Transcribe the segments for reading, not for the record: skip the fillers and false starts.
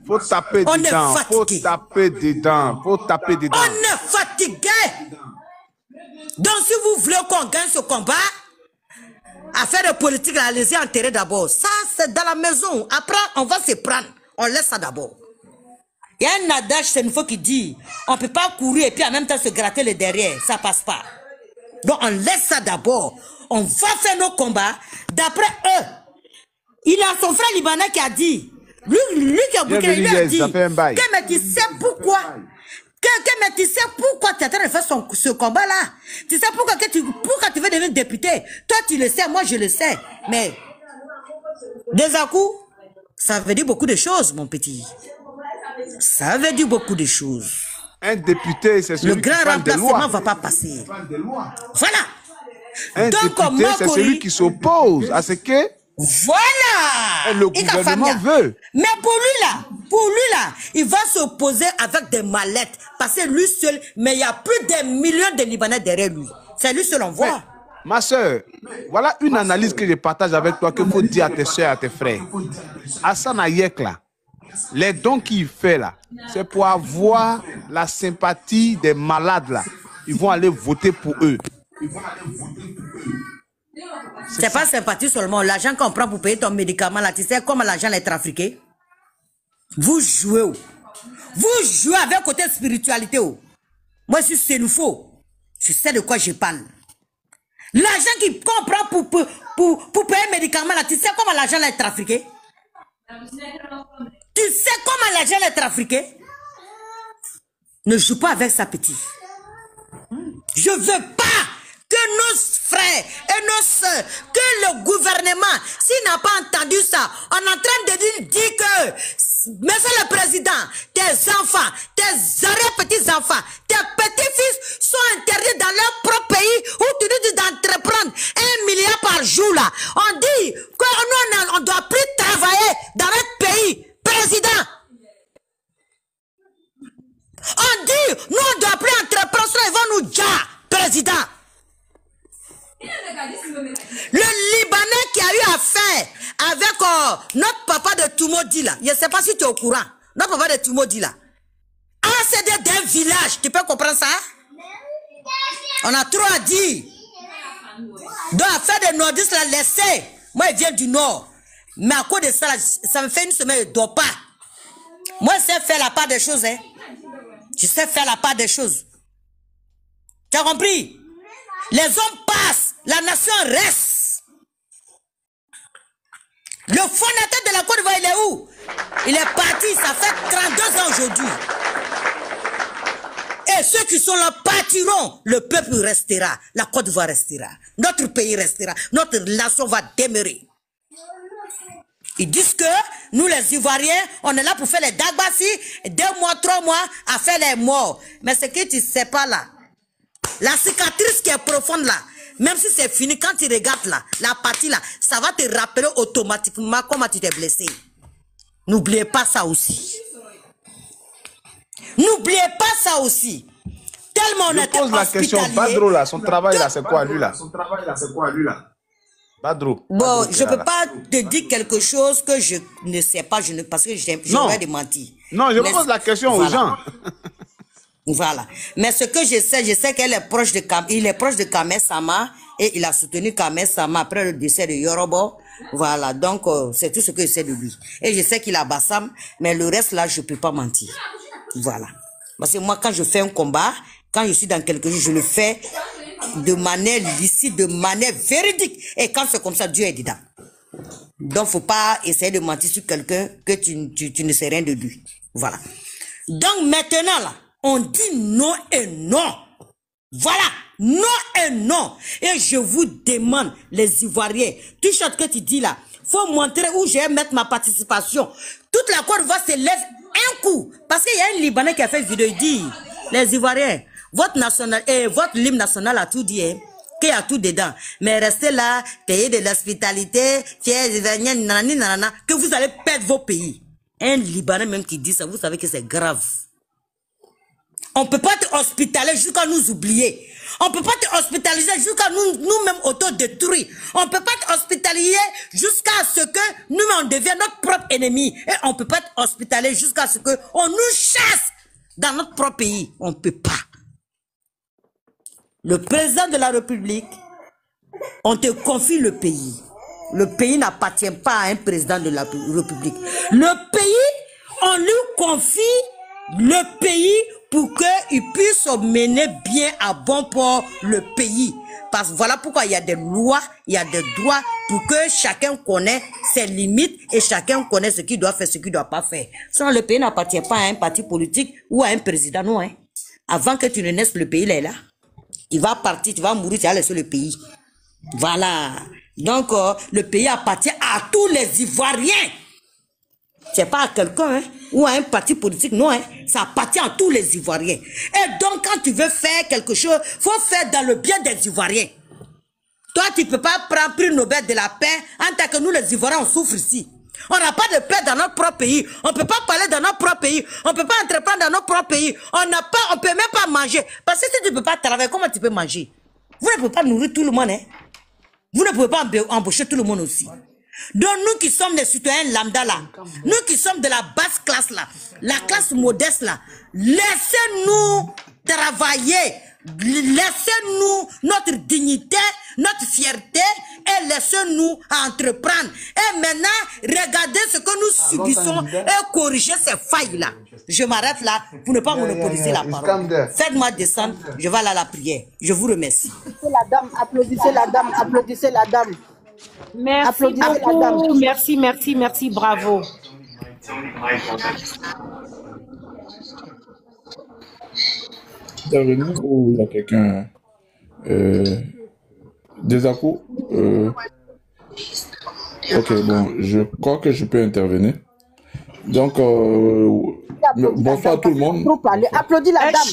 Faut taper On dedans. est Faut fatigué. taper dedans. Faut taper dedans. On est fatigué. Donc si vous voulez qu'on gagne ce combat, affaire de politique, allez-y enterrer d'abord. Ça, c'est dans la maison. Après, on va se prendre. On laisse ça d'abord. Il y a un adage chez nous qui dit, on ne peut pas courir et puis en même temps se gratter le derrière. Ça ne passe pas. Donc on laisse ça d'abord. On va faire nos combats. D'après eux, il a son frère libanais qui a dit, lui qui a bouqué, lui a dit, que mais tu sais pourquoi? Mais tu sais pourquoi tu es en train de faire ce combat-là? Tu sais pourquoi tu veux devenir député? Toi, tu le sais, moi, je le sais. Mais, des à-coups, ça veut dire beaucoup de choses, mon petit. Ça veut dire beaucoup de choses. Un député, c'est celui qui prend des lois. Le grand remplacement ne va pas passer. Voilà. Un député, c'est celui qui s'oppose à ce que le gouvernement veut. Mais pour lui là, il va s'opposer avec des mallettes. Parce que lui seul, mais il y a plus de millions de Libanais derrière lui. C'est lui seul, on voit. Ma soeur, voilà une analyse que je partage avec toi, qu'il faut dire à tes soeurs, à tes frères. Hassan Hayek là, les dons qu'il fait là, c'est pour avoir la sympathie des malades là. Ils vont aller voter pour eux. C'est pas sympathie seulement. L'argent qu'on prend pour payer ton médicament là, tu sais comment l'argent est trafiqué? Vous jouez. Vous jouez avec côté spiritualité. Moi, si c'est faux, je sais de quoi je parle. L'argent qu'on prend pour payer un médicament là, tu sais comment l'argent est trafiqué? Tu sais comment l'argent est trafiqué? Ne joue pas avec ça, petit. Je veux pas que nos frères et nos soeurs, que le gouvernement, s'il n'a pas entendu ça, on est en train de dire que, monsieur le président, tes enfants, tes arrière-petits-enfants, tes petits-fils sont interdits dans leur propre pays où tu nous dis d'entreprendre 1 milliard par jour là. On dit que nous, on ne doit plus travailler dans notre pays. Président. On dit, nous, on ne doit plus entreprendre, ils vont nous dire, président. Le Libanais qui a eu affaire avec notre papa de Toumoudi là, je ne sais pas si tu es au courant, notre papa de Toumoudi là, a cédé d'un village, tu peux comprendre ça? On a trop à dire. Donc, affaire de nordistes là, laissez. Moi, je viens du nord. Mais à cause de ça, ça me fait une semaine, je ne dors pas. Moi, je sais faire la part des choses. Hein. Je sais faire la part des choses. Tu as compris? Les hommes passent, la nation reste. Le fondateur de la Côte d'Ivoire, il est où? Il est parti, ça fait 32 ans aujourd'hui. Et ceux qui sont là partiront, le peuple restera, la Côte d'Ivoire restera, notre pays restera, notre nation va demeurer. Ils disent que nous les Ivoiriens, on est là pour faire les dagbassi, 2 mois, 3 mois, à faire les morts. Mais ce que tu ne sais pas là, la cicatrice qui est profonde là, même si c'est fini, quand tu regardes là, la partie là, ça va te rappeler automatiquement comment tu t'es blessé. N'oubliez pas ça aussi. N'oubliez pas ça aussi. Tellement on était pose la question, Badro là, son travail là, c'est quoi lui là? Badro. Bon, je ne peux pas te dire quelque chose que je ne sais pas, parce que j'aurais démenti. Non, je pose la question aux gens. Voilà. Mais ce que je sais qu'il est proche de Kamé Sama et il a soutenu Kamé Sama après le décès de Yorobo. Voilà. Donc, c'est tout ce que je sais de lui. Et je sais qu'il a Bassam, mais le reste là, je ne peux pas mentir. Voilà. Parce que moi, quand je fais un combat, quand je suis dans quelque chose, je le fais de manière licite, de manière véridique. Et quand c'est comme ça, Dieu est dedans. Donc, faut pas essayer de mentir sur quelqu'un que tu ne sais rien de lui. Voilà. Donc, maintenant, là, on dit non et non. Voilà. Non et non. Et je vous demande, les Ivoiriens, tout ce que tu dis là, faut montrer où je vais mettre ma participation. Toute la Côte d'Ivoire se lève un coup. Parce qu'il y a un Libanais qui a fait une vidéo, il dit, les Ivoiriens, votre hymne national a tout dit, hein, qu'il y a tout dedans. Mais restez là, payez de l'hospitalité, que vous allez perdre vos pays. Un Libanais même qui dit ça, vous savez que c'est grave. On ne peut pas te hospitaliser jusqu'à nous oublier. On ne peut pas te hospitaliser jusqu'à nous-mêmes autodétruire. On ne peut pas te hospitaliser jusqu'à ce que nous-mêmes on devienne notre propre ennemi. Et on ne peut pas te hospitaliser jusqu'à ce qu'on nous chasse dans notre propre pays. On ne peut pas. Le président de la République, on te confie le pays. Le pays n'appartient pas à un président de la République. Le pays, on lui confie le pays pour qu'il puisse mener bien à bon port le pays. Parce que voilà pourquoi il y a des lois, il y a des droits pour que chacun connaisse ses limites et chacun connaisse ce qu'il doit faire, ce qu'il ne doit pas faire. Sinon, le pays n'appartient pas à un parti politique ou à un président, non. Hein. Avant que tu ne naisses, le pays il est là. Il va partir, tu vas mourir, tu vas laisser le pays. Voilà. Donc, le pays appartient à tous les Ivoiriens. C'est pas à quelqu'un hein, ou à un parti politique, non. Hein, ça appartient à tous les Ivoiriens. Et donc, quand tu veux faire quelque chose, il faut faire dans le bien des Ivoiriens. Toi, tu ne peux pas prendre prix Nobel de la paix en tant que nous, les Ivoiriens, on souffre ici. On n'a pas de paix dans notre propre pays. On ne peut pas parler dans notre propre pays. On ne peut pas entreprendre dans notre propre pays. On ne peut même pas manger. Parce que si tu ne peux pas travailler, comment tu peux manger? Vous ne pouvez pas nourrir tout le monde. Hein? Vous ne pouvez pas embaucher tout le monde aussi. Donc nous qui sommes des citoyens lambda là, nous qui sommes de la basse classe là, la classe modeste là, laissez-nous travailler, laissez-nous notre dignité, notre fierté et laissez-nous entreprendre. Et maintenant, regardez ce que nous subissons et corriger ces failles là. Je m'arrête là pour ne pas monopoliser la parole. Faites-moi descendre, je vais aller à la prière. Je vous remercie. La dame, applaudissez la dame, applaudissez la dame. Merci beaucoup, merci, bravo. Intervenir ou il y a quelqu'un des accos ok, bon, je crois que je peux intervenir. Donc, bonsoir à tout le monde. Applaudis la dame.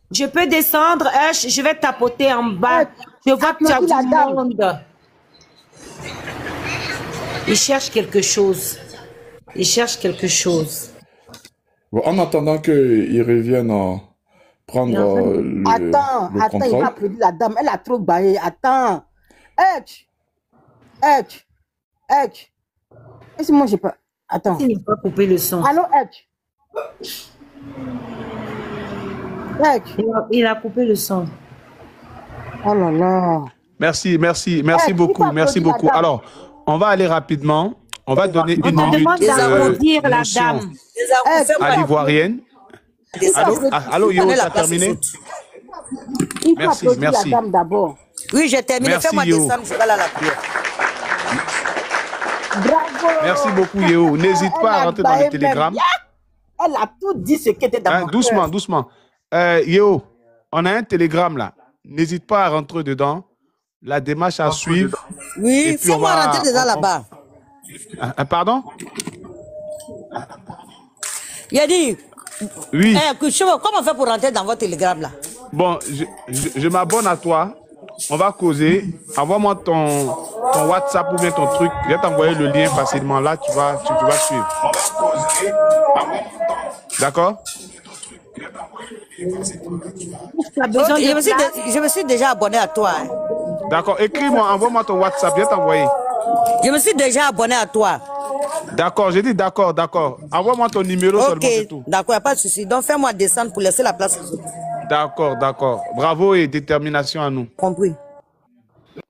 Je peux descendre, je vais tapoter en bas. Je vois que tu as du monde. Il cherche quelque chose. Il cherche quelque chose. Bon, en attendant qu'ils reviennent prendre le contrôle. Il va applaudir la dame. Elle a trop baillé. Attends. Est-ce que moi j'ai pas... Attends. Il n'a pas coupé le son. Allô, Il a coupé le son. Oh là là. Merci beaucoup, merci beaucoup. Alors, on va aller rapidement. On va donner une minute la dame. À l'Ivoirienne. Allô, Yo, tu as terminé? Merci. La dame d'abord. Oui, j'ai terminé. Fais-moi descendre, je vais aller à la prière. Bravo. Merci beaucoup, Yo. N'hésite pas à rentrer dans le télégramme. Elle a tout dit ce qui était dans mon cœur. Doucement. Yo, on a un télégramme là. N'hésite pas à rentrer dedans. La démarche à suivre. Oui, fais-moi rentrer dedans là-bas. Pardon? Il a dit. Oui. Comment on fait pour rentrer dans votre télégramme là? Bon, je m'abonne à toi. On va causer. Envoie-moi ton WhatsApp ou bien ton truc. Je vais t'envoyer le lien facilement. Là, tu vas suivre. D'accord? Je me suis déjà abonné à toi. Hein. D'accord. Écris-moi, envoie-moi ton WhatsApp. Je vais t'envoyer. Je me suis déjà abonné à toi. D'accord, j'ai dit d'accord. Envoie-moi ton numéro seulement, c'est tout. D'accord, il n'y a pas de souci. Donc, fais-moi descendre pour laisser la place aux autres. D'accord. Bravo et détermination à nous. Compris.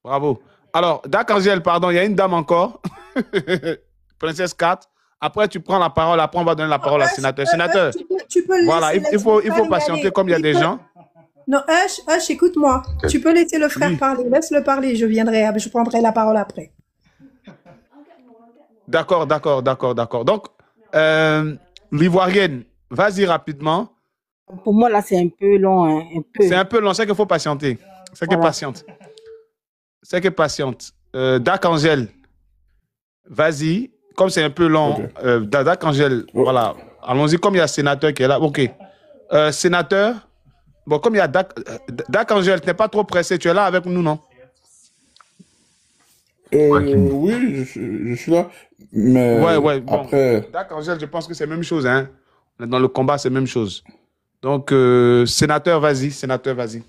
Bravo. Alors, Dakangel, pardon, il y a une dame encore. Princesse 4. Après, tu prends la parole. Après, on va donner la parole au sénateur. Sénateur, tu peux voilà, il faut patienter comme il y a des gens. Non, écoute-moi. Tu peux laisser le frère parler. Laisse-le parler. Je prendrai la parole après. D'accord. Donc, l'Ivoirienne, vas-y rapidement. Pour moi, là, c'est un peu long. Hein, c'est un peu long, c'est qu'il faut patienter. C'est que patiente. Dakangel, vas-y. Comme c'est un peu long, okay. Dakangel, voilà. Allons-y, comme il y a sénateur qui est là. OK. Sénateur, bon, comme il y a Dakangel, tu n'es pas trop pressé. Tu es là avec nous, non? Oui, je suis là. Mais ouais. Bon, après... Dakangel, je pense que c'est la même chose. Hein? Dans le combat, c'est la même chose. Donc, sénateur, vas-y.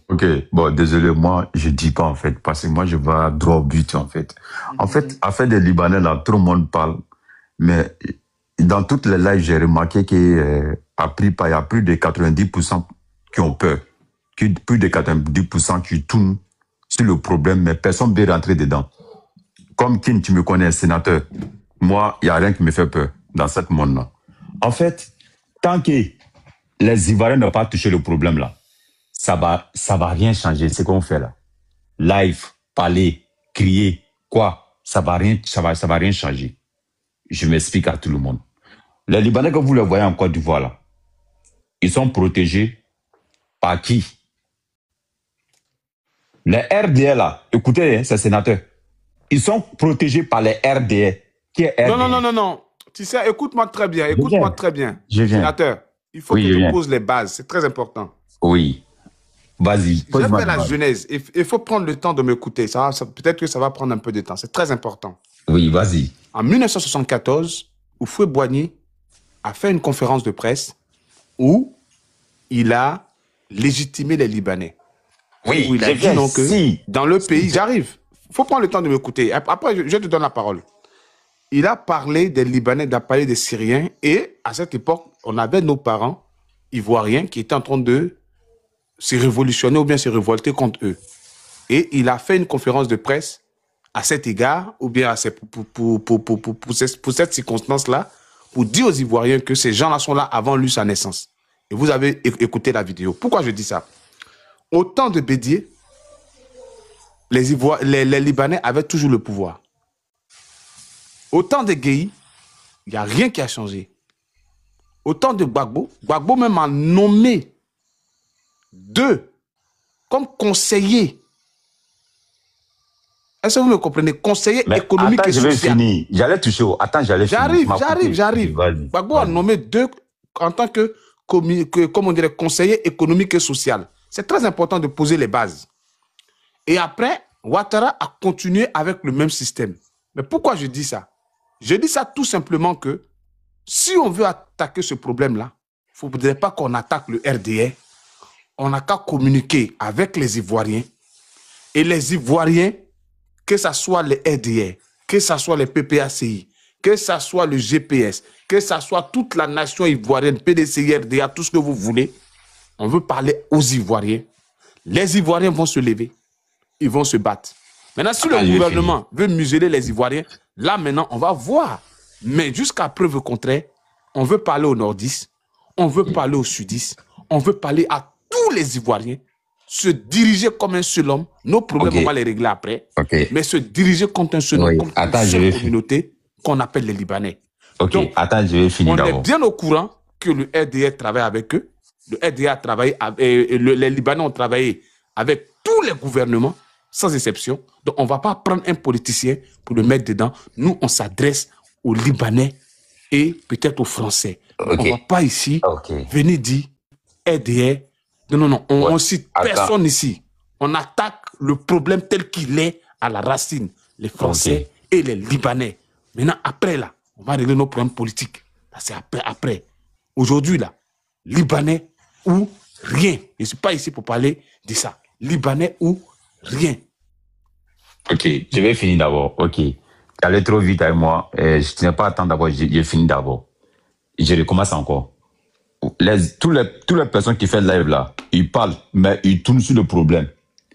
Ok, bon, désolé, moi, je dis pas, en fait, parce que moi, je vais droit au but, en fait. En fait, affaire des Libanais, là, tout le monde parle, mais dans toutes les lives, j'ai remarqué qu'il y a plus de 90% qui ont peur, plus de 90% qui tournent sur le problème, mais personne ne veut rentrer dedans. Comme Kin, tu me connais, sénateur, moi, il n'y a rien qui me fait peur dans ce monde-là. En fait, tant que les Ivoiriens n'ont pas touché le problème là, ça va rien changer, ce qu'on fait là. Live, parler, crier, quoi, ça va rien changer. Je m'explique à tout le monde. Les Libanais que vous les voyez en Côte d'Ivoire là, ils sont protégés par qui? Les RDA là, écoutez, hein, ces sénateurs, ils sont protégés par les RDA. Qui est RDA? Non. Tu sais, écoute-moi très bien. Sénateur, il faut que tu poses les bases. C'est très important. Oui. Vas-y. Je vais faire la genèse. Il faut prendre le temps de m'écouter. Peut-être que ça va prendre un peu de temps. C'est très important. Oui, vas-y. En 1974, Houphouët-Boigny a fait une conférence de presse où il a légitimé les Libanais. Oui, où il a dit donc que dans le pays, j'arrive. Il faut prendre le temps de m'écouter. Après, je te donne la parole. Il a parlé des Libanais, il a parlé des Syriens. Et à cette époque, on avait nos parents ivoiriens qui étaient en train de se révolutionner ou bien se révolter contre eux. Et il a fait une conférence de presse à cet égard, ou bien pour cette circonstance-là, pour dire aux Ivoiriens que ces gens-là sont là avant lui, sa naissance. Et vous avez écouté la vidéo. Pourquoi je dis ça? Au temps de Bédier, les Libanais avaient toujours le pouvoir. Au temps de Gueye, il n'y a rien qui a changé. Au temps de Gbagbo même a nommé 2 comme conseillers. Est-ce que vous me comprenez? Conseiller économique et social. Je vais finir. J'allais toucher. Attends, j'allais finir. J'arrive. Gbagbo a nommé 2 en tant que comme on dirait, conseiller économique et social. C'est très important de poser les bases. Et après, Ouattara a continué avec le même système. Mais pourquoi je dis ça? Je dis ça tout simplement que si on veut attaquer ce problème-là, il ne faudrait pas qu'on attaque le RDA. On n'a qu'à communiquer avec les Ivoiriens. Et les Ivoiriens, que ce soit les RDA, que ce soit les PPACI, que ce soit le GPS, que ce soit toute la nation ivoirienne, PDCI, RDA, tout ce que vous voulez, on veut parler aux Ivoiriens. Les Ivoiriens vont se lever. Ils vont se battre. Maintenant, si le gouvernement veut museler les Ivoiriens, là, maintenant, on va voir. Mais jusqu'à preuve contraire, on veut parler aux nordistes, on veut parler aux sudistes, on veut parler à tous les Ivoiriens, se diriger comme un seul homme. Nos problèmes, on va les régler après. Mais se diriger contre un seul homme, comme une seule communauté qu'on appelle les Libanais. Donc, je vais finir on est bien au courant que le RDA travaille avec eux. Le RDA a travaillé, les Libanais ont travaillé avec tous les gouvernements, sans exception. Donc, on ne va pas prendre un politicien pour le mettre dedans. Nous, on s'adresse aux Libanais et peut-être aux Français. On ne va pas ici venir dire RDA. Non. On cite personne ici. On attaque le problème tel qu'il est à la racine. Les Français et les Libanais. Maintenant, après, là, on va régler nos problèmes politiques. Là, c'est après. Aujourd'hui, là, Libanais ou rien. Je ne suis pas ici pour parler de ça. Libanais ou rien. Ok, je vais finir d'abord. Ok. Tu allais trop vite avec moi. Je ne tiens pas à attendre d'abord. Je finis d'abord. Je recommence encore. Toutes les personnes qui font le live là, ils parlent, mais ils tournent sur le problème.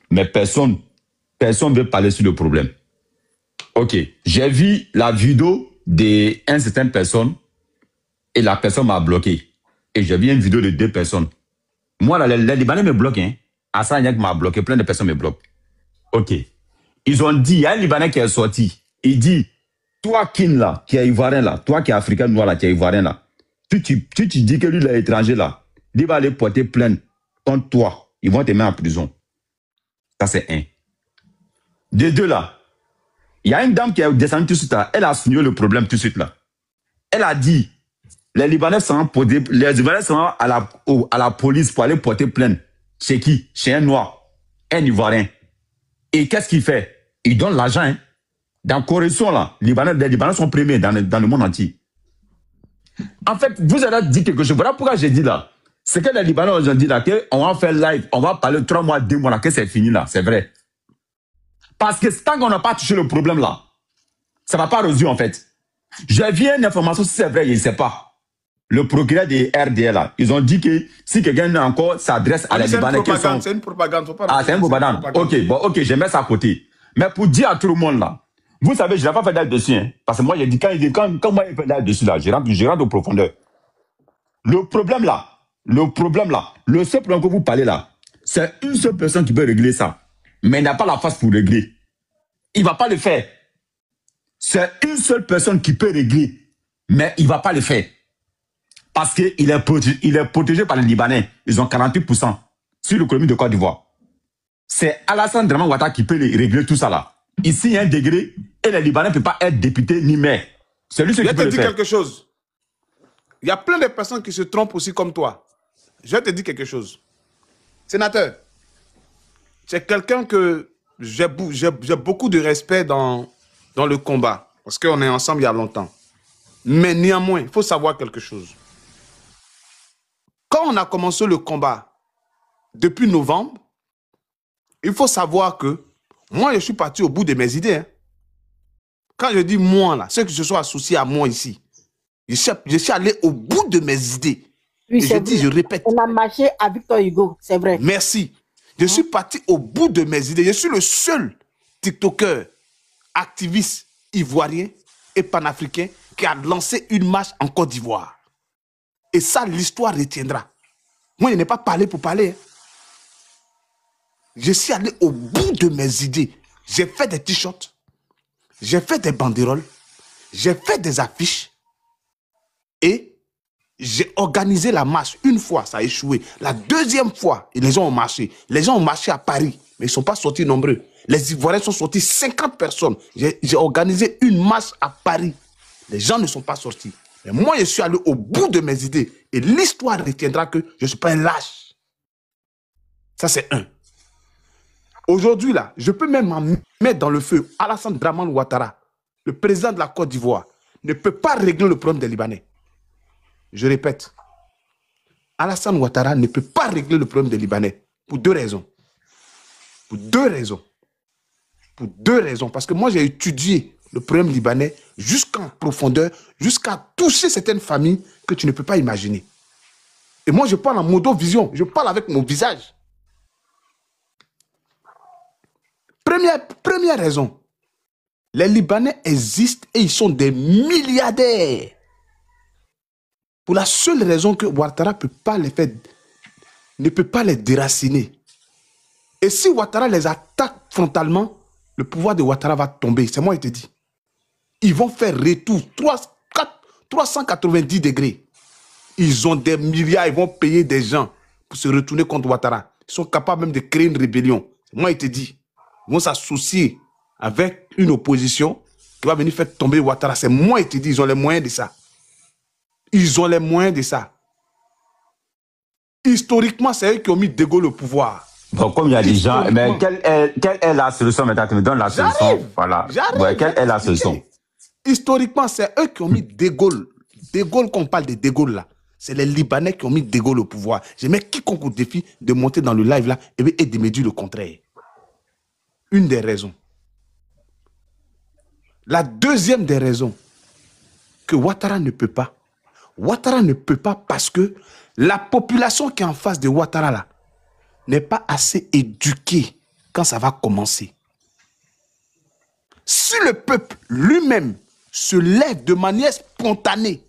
Mais personne ne veut parler sur le problème. Ok. J'ai vu la vidéo d'une certaine personne et la personne m'a bloqué. Et j'ai vu une vidéo de 2 personnes. Moi, là, les Libanais me bloquent. Hein. Hassan Niak m'a bloqué. Plein de personnes me bloquent. Ok. Ils ont dit, il y a un Libanais qui est sorti. Il dit, toi, Kin, là, qui est ivoirien, là, toi qui es africain noir, là, qui est ivoirien, là, tu dis que lui, il est étranger, là, il va aller porter plainte contre toi. Ils vont te mettre en prison. Ça, c'est 1. De 2, là, il y a une dame qui est descendue tout de suite, là. Elle a signé le problème tout de suite, là. Elle a dit, les Libanais sont à la police pour aller porter plainte. Chez qui? Chez un noir, un ivoirien. Et qu'est-ce qu'il fait? Il donne l'argent. Hein. Dans la corruption, là, les Libanais sont premiers dans le monde entier. En fait, vous allez dire quelque chose. Voilà pourquoi j'ai dit là. C'est que les Libanais aujourd'hui, là, qu'on va faire live, on va parler 3 mois, 2 mois, là, que c'est fini, là. C'est vrai. Parce que tant qu'on n'a pas touché le problème, là, ça ne va pas résoudre, en fait. J'ai vu une information, si c'est vrai, je ne sais pas. Le procureur des RDL, là, ils ont dit que si quelqu'un encore s'adresse à les Libanais qui sont... C'est une propagande. C'est une propagande. Ok, je mets ça à côté. Mais pour dire à tout le monde, là, vous savez, je n'ai pas fait là-dessus, hein, parce que moi, j'ai dit, quand moi, il fait là-dessus, là, je rentre au profondeur. Le problème, là, le seul problème que vous parlez, là, c'est une seule personne qui peut régler ça. Mais il n'a pas la force pour régler. Il ne va pas le faire. C'est une seule personne qui peut régler, mais il ne va pas le faire. Parce qu'il est protégé par les Libanais. Ils ont 48% sur l'économie de Côte d'Ivoire. C'est Alassane Draman Ouattara qui peut régler tout ça là. Ici, il y a un degré et les Libanais ne peuvent pas être députés ni maires. C'est lui qui peut le faire. Je vais te dire quelque chose. Il y a plein de personnes qui se trompent aussi comme toi. Je vais te dire quelque chose. Sénateur, c'est quelqu'un que j'ai beaucoup de respect dans le combat. Parce qu'on est ensemble il y a longtemps. Mais néanmoins, il faut savoir quelque chose. Quand on a commencé le combat depuis novembre, il faut savoir que moi, je suis parti au bout de mes idées. Hein. Quand je dis moi, là, ceux qui se sont associés à moi ici, je suis allé au bout de mes idées. Oui, et je dis, je répète. On a marché à Victor Hugo, c'est vrai. Merci. Je suis parti au bout de mes idées. Je suis le seul TikToker, activiste ivoirien et panafricain qui a lancé une marche en Côte d'Ivoire. Et ça, l'histoire retiendra. Moi, je n'ai pas parlé pour parler. Hein. Je suis allé au bout de mes idées. J'ai fait des t-shirts, j'ai fait des banderoles, j'ai fait des affiches et j'ai organisé la marche. Une fois, ça a échoué. La deuxième fois, les gens ont marché. Les gens ont marché à Paris, mais ils ne sont pas sortis nombreux. Les Ivoiriens sont sortis 50 personnes. J'ai organisé une marche à Paris. Les gens ne sont pas sortis. Mais moi, je suis allé au bout de mes idées. Et l'histoire retiendra que je ne suis pas un lâche. Ça, c'est un. Aujourd'hui, là, je peux même m'en mettre dans le feu. Alassane Draman Ouattara, le président de la Côte d'Ivoire, ne peut pas régler le problème des Libanais. Je répète. Alassane Ouattara ne peut pas régler le problème des Libanais. Pour 2 raisons. Pour 2 raisons. Pour 2 raisons. Parce que moi, j'ai étudié le problème libanais jusqu'en profondeur, jusqu'à toucher certaines familles que tu ne peux pas imaginer. Et moi, je parle en modo-vision. Je parle avec mon visage. Première raison. Les Libanais existent et ils sont des milliardaires. Pour la seule raison que Ouattara ne peut pas les déraciner. Et si Ouattara les attaque frontalement, le pouvoir de Ouattara va tomber. C'est moi qui te dis. Ils vont faire retour 390 degrés. Ils ont des milliards, ils vont payer des gens pour se retourner contre Ouattara. Ils sont capables même de créer une rébellion. C'est moi qui te dis. Ils vont s'associer avec une opposition qui va venir faire tomber Ouattara. C'est moi qui te dis, ils ont les moyens de ça. Ils ont les moyens de ça. Historiquement, c'est eux qui ont mis De Gaulle au pouvoir. Bon, comme il y a des gens, mais quelle est la solution maintenant? Tu me donnes la solution. Voilà. Ouais, quelle est la solution? Historiquement, c'est eux qui ont mis De Gaulle. De Gaulle, quand on parle de De Gaulle là, c'est les Libanais qui ont mis De Gaulle au pouvoir. Je mets quiconque au défi de monter dans le live là et de me dire le contraire. Une des raisons. La deuxième des raisons que Ouattara ne peut pas. Ouattara ne peut pas parce que la population qui est en face de Ouattara là n'est pas assez éduquée quand ça va commencer. Si le peuple lui-même se lève de manière spontanée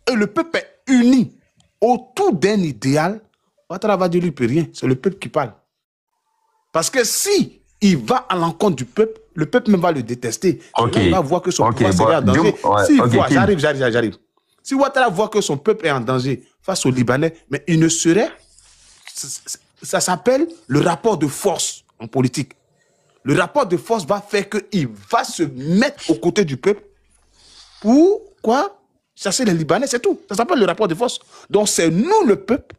et le peuple est uni autour d'un idéal, Ouattara va dire lui peut rien, c'est le peuple qui parle. Parce que si il va à l'encontre du peuple, le peuple même va le détester. Okay. Il va voir que son pouvoir serait en danger. J'arrive. Si Ouattara voit que son peuple est en danger face aux Libanais, mais il ne serait... Ça s'appelle le rapport de force en politique. Le rapport de force va faire qu'il va se mettre aux côtés du peuple pour quoi? Chasser les Libanais, c'est tout. Ça s'appelle le rapport de force. Donc c'est nous, le peuple,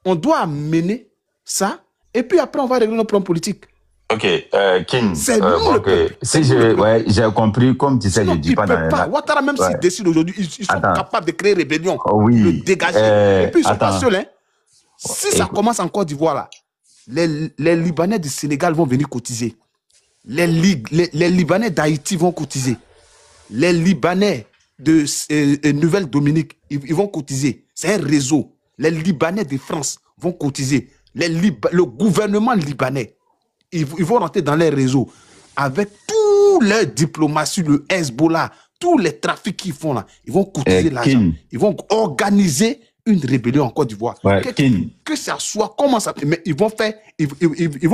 on doit amener ça et puis après on va régler nos problèmes politiques. Ok, King. C'est nous le peuple. Si j'ai compris, comme tu sais, je ne dis pas dans pas. Ouattara, même s'il décide aujourd'hui, ils sont capables de créer rébellion, de dégager. Et puis ils ne sont pas seuls. Hein. Si ça commence en Côte d'Ivoire, là, les Libanais du Sénégal vont venir cotiser. Les Libanais d'Haïti vont cotiser. Les Libanais de Nouvelle-Dominique, ils vont cotiser. C'est un réseau. Les Libanais de France vont cotiser. Le gouvernement libanais, ils vont rentrer dans les réseaux avec tous leurs diplomaties, le Hezbollah, tous les trafics qu'ils font là. Ils vont cotiser l'argent. Ils vont organiser une rébellion en Côte d'Ivoire. Ouais, que ça soit, comment ça... Mais ils vont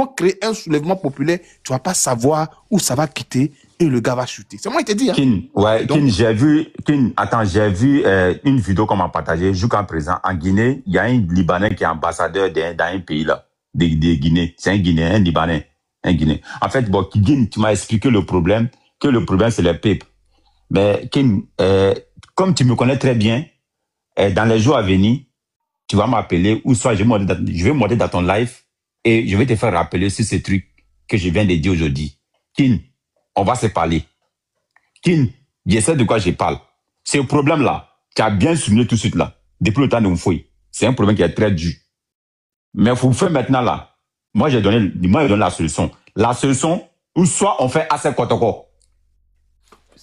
créer un soulèvement populaire. Tu ne vas pas savoir où ça va quitter et le gars va chuter. C'est moi qui te dis. Hein. Donc, j'ai vu une vidéo qu'on m'a partagée jusqu'à présent. En Guinée, il y a un Libanais qui est ambassadeur dans un pays là, de Guinée. C'est un Guinéen, un Libanais. Un Guinéen. En fait, bon, tu m'as expliqué le problème, que le problème c'est les pipes. Mais comme tu me connais très bien, dans les jours à venir, tu vas m'appeler ou soit je vais monter dans ton live et je vais te faire rappeler sur ces trucs que je viens de dire aujourd'hui. Kin, on va se parler. Kin, je sais de quoi je parle. Ce problème-là, tu as bien souligné tout de suite là, depuis le temps de Mfouy. C'est un problème qui est très dur. Mais il faut faire maintenant là. Moi, j'ai donné la solution. La solution, ou soit on fait assez Kotoko.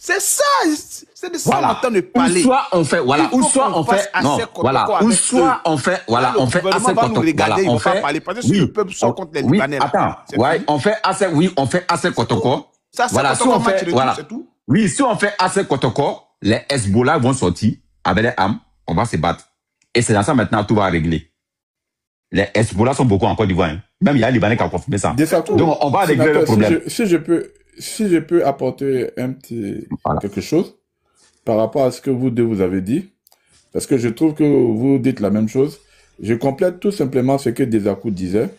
C'est ça, c'est de ça qu'on entend de parler. Ou soit on fait, voilà, ou soit on fait, non, voilà, ou soit on fait, voilà, on fait assez Kotoko. Voilà, on fait, oui, le peuple soit contre les Libanais. Attends, ouais, on fait assez Kotoko. Voilà, si on fait, voilà. Oui, si on fait assez Kotoko, les Hezbollah vont sortir avec les armes, on va se battre. Et c'est dans ça maintenant tout va régler. Les Hezbollah sont beaucoup en Côte d'Ivoire. Hein. Même il y a les Libanais qui ont confirmé ça. Donc on va régler le problème. Si je peux apporter quelque chose par rapport à ce que vous deux vous avez dit, parce que je trouve que vous dites la même chose, je complète tout simplement ce que Desakou disait.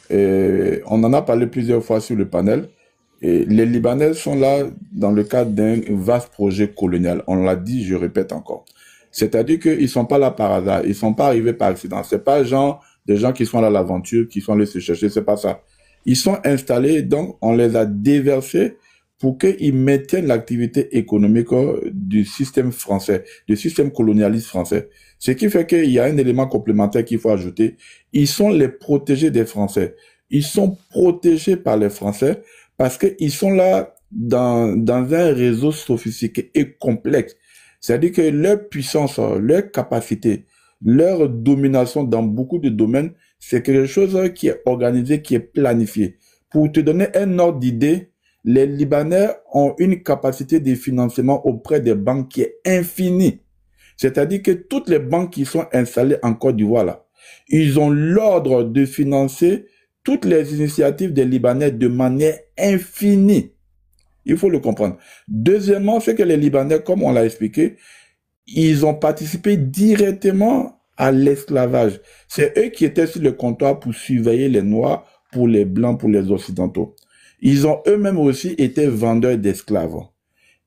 Et on en a parlé plusieurs fois sur le panel. Et les Libanais sont là dans le cadre d'un vaste projet colonial. On l'a dit, je répète encore. C'est-à-dire qu'ils ne sont pas là par hasard, ils ne sont pas arrivés par accident. C'est pas des gens qui sont là à l'aventure, qui sont allés se chercher, c'est pas ça. Ils sont installés, donc on les a déversés pour qu'ils maintiennent l'activité économique du système français, du système colonialiste français. Ce qui fait qu'il y a un élément complémentaire qu'il faut ajouter. Ils sont les protégés des Français. Ils sont protégés par les Français parce qu'ils sont là dans un réseau sophistiqué et complexe. C'est-à-dire que leur puissance, leur capacité, leur domination dans beaucoup de domaines, c'est quelque chose qui est organisé, qui est planifié. Pour te donner un ordre d'idée, les Libanais ont une capacité de financement auprès des banques qui est infinie. C'est-à-dire que toutes les banques qui sont installées en Côte d'Ivoire, là, ils ont l'ordre de financer toutes les initiatives des Libanais de manière infinie. Il faut le comprendre. Deuxièmement, c'est que les Libanais, comme on l'a expliqué, ils ont participé directement à l'esclavage. C'est eux qui étaient sur le comptoir pour surveiller les Noirs, pour les Blancs, pour les Occidentaux. Ils ont eux-mêmes aussi été vendeurs d'esclaves.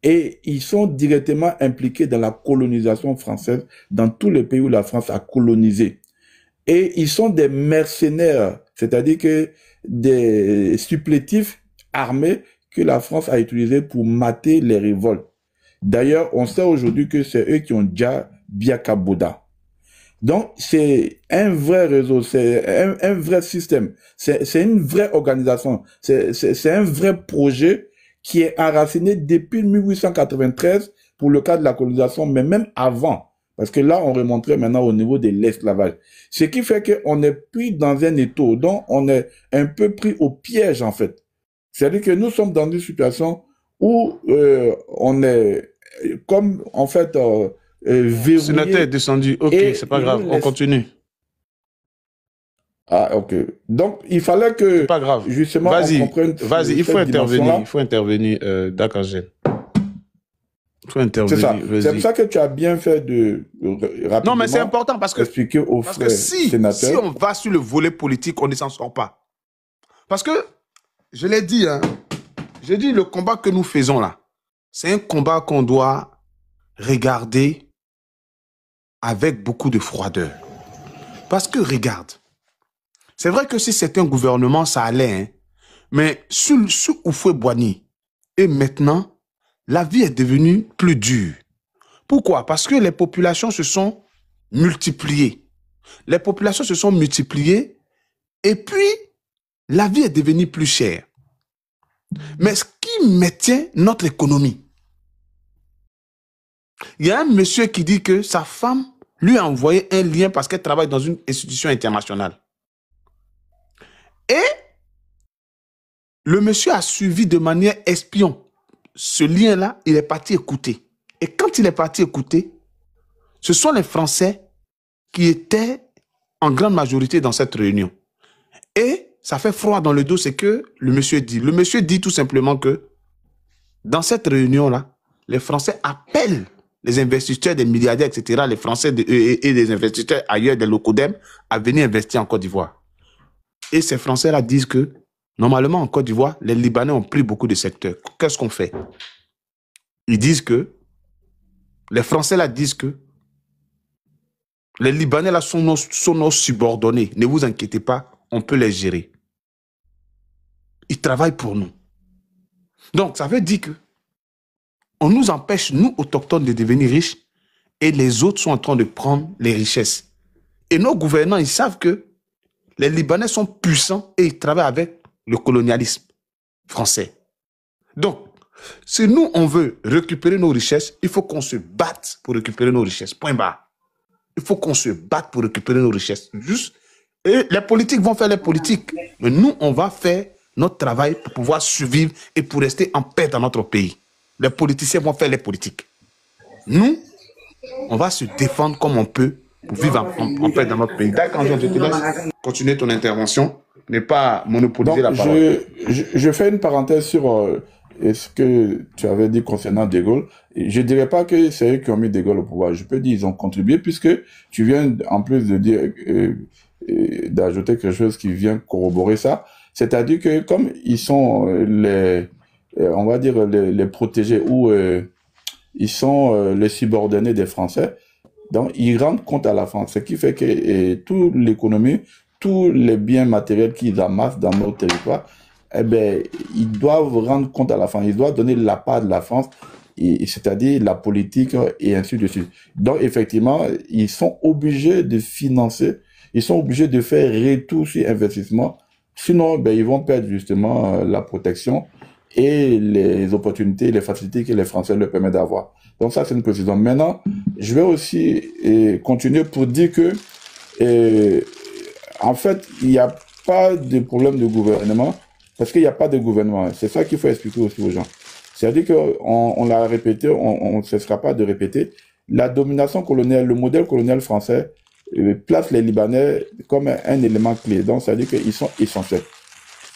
Et ils sont directement impliqués dans la colonisation française dans tous les pays où la France a colonisé. Et ils sont des mercenaires, c'est-à-dire que des supplétifs armés que la France a utilisés pour mater les révoltes. D'ailleurs, on sait aujourd'hui que c'est eux qui ont déjà Biakaboda. Donc, c'est un vrai réseau, c'est un vrai système, c'est une vraie organisation, c'est un vrai projet qui est enraciné depuis 1893 pour le cas de la colonisation, mais même avant, parce que là, on remonterait maintenant au niveau de l'esclavage. Ce qui fait qu'on est pris dans un étau, donc on est un peu pris au piège, en fait. C'est-à-dire que nous sommes dans une situation où on est, comme, en fait, verrouillé. Sénateur est descendu. Ok, c'est pas grave. On continue. Ah, ok. Donc, il fallait que, pas grave. Justement, on comprenne. Vas-y, il faut intervenir. Il faut intervenir, d'accord, Il faut intervenir. C'est ça. C'est pour ça que tu as bien fait de rapidement. Non, mais c'est important parce que, expliquer aux frères sénateurs. Si on va sur le volet politique, on ne s'en sort pas. Parce que, je l'ai dit, hein, j'ai dit le combat que nous faisons là, c'est un combat qu'on doit regarder avec beaucoup de froideur. Parce que regarde, c'est vrai que si c'était un gouvernement, ça allait, hein, mais sur Houphouët-Boigny, et maintenant, la vie est devenue plus dure. Pourquoi? Parce que les populations se sont multipliées. Les populations se sont multipliées et puis la vie est devenue plus chère. Mais ce qui maintient notre économie, il y a un monsieur qui dit que sa femme lui a envoyé un lien parce qu'elle travaille dans une institution internationale. Et le monsieur a suivi de manière espion. Ce lien-là, il est parti écouter. Et quand il est parti écouter, ce sont les Français qui étaient en grande majorité dans cette réunion. Et ça fait froid dans le dos, c'est que le monsieur dit. Le monsieur dit tout simplement que dans cette réunion-là, les Français appellent les investisseurs, des milliardaires, etc., les Français et les investisseurs ailleurs, des locodem, à venir investir en Côte d'Ivoire. Et ces Français-là disent que, normalement, en Côte d'Ivoire, les Libanais ont pris beaucoup de secteurs. Qu'est-ce qu'on fait? Ils disent que, les Français-là disent que, les Libanais-là sont nos subordonnés. Ne vous inquiétez pas, on peut les gérer. Ils travaillent pour nous. Donc, ça veut dire que on nous empêche, nous, autochtones, de devenir riches et les autres sont en train de prendre les richesses. Et nos gouvernants, ils savent que les Libanais sont puissants et ils travaillent avec le colonialisme français. Donc, si nous, on veut récupérer nos richesses, il faut qu'on se batte pour récupérer nos richesses. Point barre. Il faut qu'on se batte pour récupérer nos richesses. Juste. Et les politiques vont faire les politiques. Mais nous, on va faire notre travail pour pouvoir survivre et pour rester en paix dans notre pays. Les politiciens vont faire les politiques. Nous, on va se défendre comme on peut pour vivre en paix dans notre pays. D'accord, je te laisse continuer ton intervention. Ne pas monopoliser la parole. Je fais une parenthèse sur ce que tu avais dit concernant De Gaulle. Je ne dirais pas que c'est eux qui ont mis De Gaulle au pouvoir. Je peux dire qu'ils ont contribué puisque tu viens, en plus de dire, d'ajouter quelque chose qui vient corroborer ça. C'est-à-dire que comme ils sont on va dire les protégés ou ils sont les subordonnés des Français, donc ils rendent compte à la France. Ce qui fait que toute l'économie, tous les biens matériels qu'ils amassent dans nos territoires, eh ben, ils doivent rendre compte à la France. Ils doivent donner la part de la France, c'est-à-dire la politique et ainsi de suite. Donc effectivement, ils sont obligés de financer, ils sont obligés de faire retour sur investissement. Sinon, ben, ils vont perdre justement la protection et les opportunités, les facilités que les Français leur permettent d'avoir. Donc ça, c'est une précision. Maintenant, je vais aussi continuer pour dire que, en fait, il n'y a pas de problème de gouvernement, parce qu'il n'y a pas de gouvernement. C'est ça qu'il faut expliquer aussi aux gens. C'est-à-dire qu'on l'a répété, on ne cessera pas de répéter, la domination coloniale, le modèle colonial français place les Libanais comme un élément clé. Donc, c'est-à-dire qu'ils sont essentiels.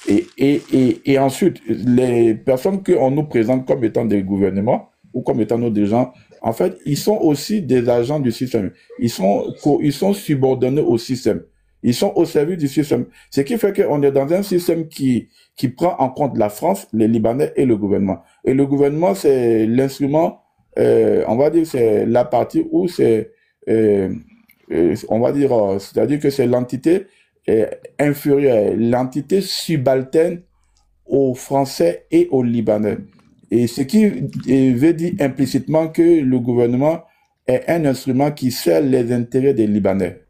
Et ensuite, les personnes qu'on nous présente comme étant des gouvernements ou comme étant nos dirigeants, en fait, ils sont aussi des agents du système. Ils sont subordonnés au système. Ils sont au service du système. Ce qui fait qu'on est dans un système qui prend en compte la France, les Libanais et le gouvernement. Et le gouvernement, c'est l'instrument, on va dire, c'est la partie où c'est, on va dire, c'est-à-dire que c'est l'entité inférieure, l'entité subalterne aux Français et aux Libanais. Et ce qui veut dire implicitement que le gouvernement est un instrument qui sert les intérêts des Libanais.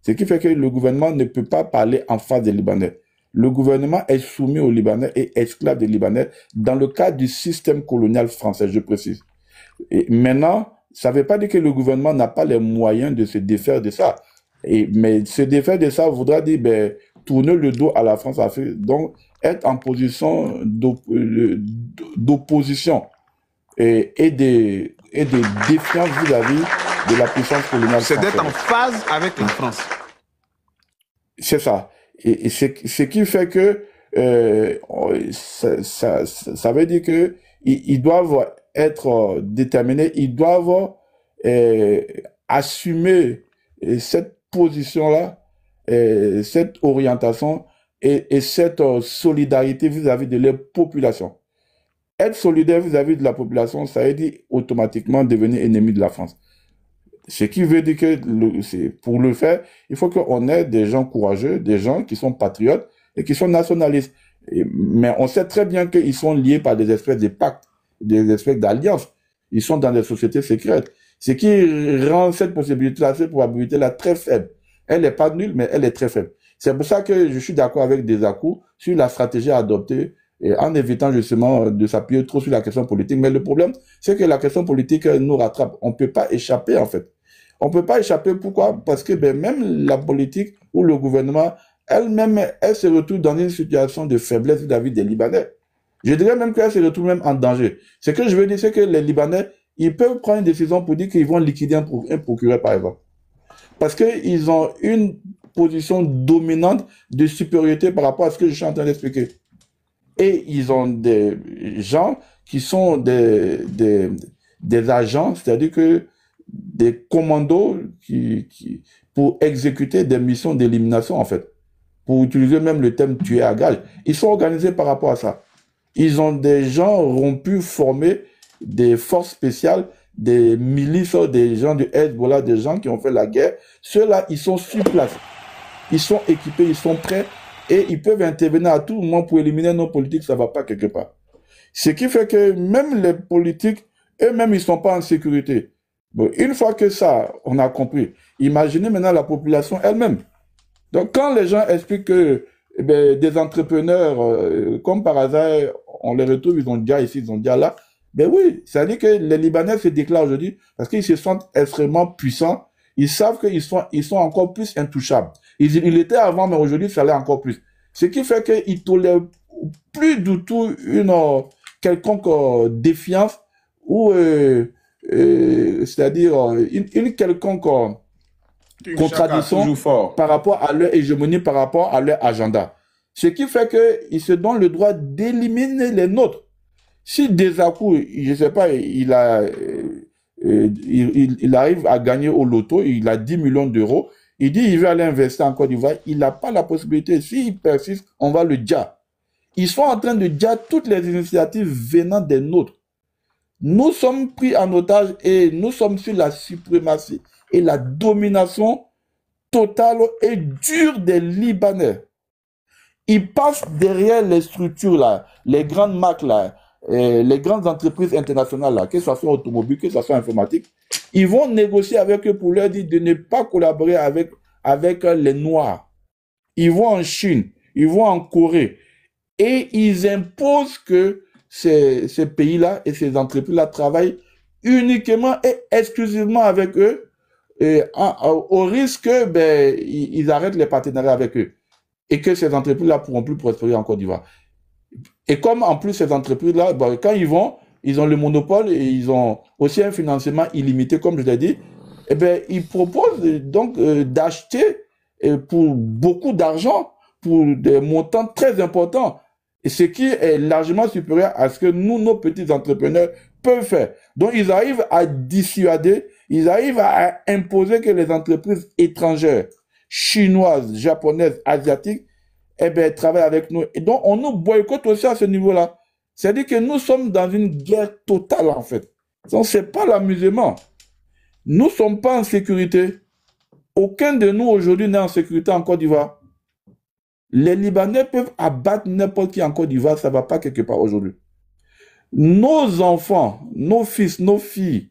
Ce qui fait que le gouvernement ne peut pas parler en face des Libanais. Le gouvernement est soumis aux Libanais et esclave des Libanais dans le cadre du système colonial français, je précise. Et maintenant, ça ne veut pas dire que le gouvernement n'a pas les moyens de se défaire de ça. Mais se défaire de ça voudra dire tourner le dos à la France, donc être en position d'opposition et de défiance vis-à-vis de la puissance coloniale française. C'est d'être en phase avec la France. C'est ça. Et ce qui fait que ça veut dire que ils doivent être déterminés, ils doivent assumer cette position-là, cette orientation et cette solidarité vis-à-vis de leur population. Être solidaire vis-à-vis de la population, ça veut dire automatiquement devenir ennemi de la France. Ce qui veut dire que pour le faire, il faut qu'on ait des gens courageux, des gens qui sont patriotes et qui sont nationalistes. Mais on sait très bien qu'ils sont liés par des espèces de pactes, des espèces d'alliances. Ils sont dans des sociétés secrètes. Ce qui rend cette possibilité-là, cette probabilité-là très faible. Elle n'est pas nulle, mais elle est très faible. C'est pour ça que je suis d'accord avec Desakou sur la stratégie à adopter, et en évitant justement de s'appuyer trop sur la question politique. Mais le problème, c'est que la question politique nous rattrape. On ne peut pas échapper, en fait. On ne peut pas échapper. Pourquoi? Parce que même la politique ou le gouvernement, elle-même, elle se retrouve dans une situation de faiblesse vis-à-vis des Libanais. Je dirais même qu'elle se retrouve même en danger. Ce que je veux dire, c'est que les Libanais, ils peuvent prendre une décision pour dire qu'ils vont liquider un procureur, par exemple. Parce qu'ils ont une position dominante de supériorité par rapport à ce que je suis en train d'expliquer. Et ils ont des gens qui sont des agents, c'est-à-dire que des commandos pour exécuter des missions d'élimination, en fait. Pour utiliser même le terme tuer à gage. Ils sont organisés par rapport à ça. Ils ont des gens rompus, formés, des forces spéciales, des milices, des gens du Hezbollah, des gens qui ont fait la guerre. Ceux-là, ils sont sur place. Ils sont équipés, ils sont prêts et ils peuvent intervenir à tout moment pour éliminer nos politiques, ça ne va pas quelque part. Ce qui fait que même les politiques, eux-mêmes, ils ne sont pas en sécurité. Bon, une fois que ça, on a compris, imaginez maintenant la population elle-même. Donc, quand les gens expliquent que des entrepreneurs, comme par hasard, on les retrouve, ils ont déjà ici, ils ont déjà là, oui, ça veut dire que les Libanais se déclarent aujourd'hui parce qu'ils se sentent extrêmement puissants. Ils savent qu'ils sont encore plus intouchables. Ils étaient avant, mais aujourd'hui, ça l'est encore plus. Ce qui fait qu'ils ne tolèrent plus du tout une quelconque défiance ou, c'est-à-dire, une quelconque contradiction par rapport à leur hégémonie, par rapport à leur agenda. Ce qui fait qu'ils se donnent le droit d'éliminer les nôtres. Si Desakou, je ne sais pas, il arrive à gagner au loto, il a 10 millions d'euros, il dit il veut aller investir en Côte d'Ivoire, il n'a pas la possibilité. S'il persiste, on va le dire. Ils sont en train de dire toutes les initiatives venant des nôtres. Nous sommes pris en otage et nous sommes sur la suprématie et la domination totale et dure des Libanais. Ils passent derrière les structures là, les grandes marques là, les grandes entreprises internationales là, que ce soit automobile, que ce soit informatique, ils vont négocier avec eux pour leur dire de ne pas collaborer avec les Noirs. Ils vont en Chine, ils vont en Corée et ils imposent que ces pays-là et ces entreprises-là travaillent uniquement et exclusivement avec eux au risque ils arrêtent les partenariats avec eux et que ces entreprises-là pourront plus prospérer en Côte d'Ivoire. Et comme en plus ces entreprises-là, quand ils vont, ils ont le monopole et ils ont aussi un financement illimité, comme je l'ai dit, ils proposent donc d'acheter pour beaucoup d'argent, pour des montants très importants, et ce qui est largement supérieur à ce que nous, nos petits entrepreneurs, peuvent faire. Donc ils arrivent à dissuader, ils arrivent à imposer que les entreprises étrangères, chinoises, japonaises, asiatiques, travaillent avec nous. Et donc, on nous boycotte aussi à ce niveau-là. C'est-à-dire que nous sommes dans une guerre totale, en fait. Donc, c'est pas l'amusement. Nous ne sommes pas en sécurité. Aucun de nous, aujourd'hui, n'est en sécurité en Côte d'Ivoire. Les Libanais peuvent abattre n'importe qui en Côte d'Ivoire, ça ne va pas quelque part aujourd'hui. Nos enfants, nos fils, nos filles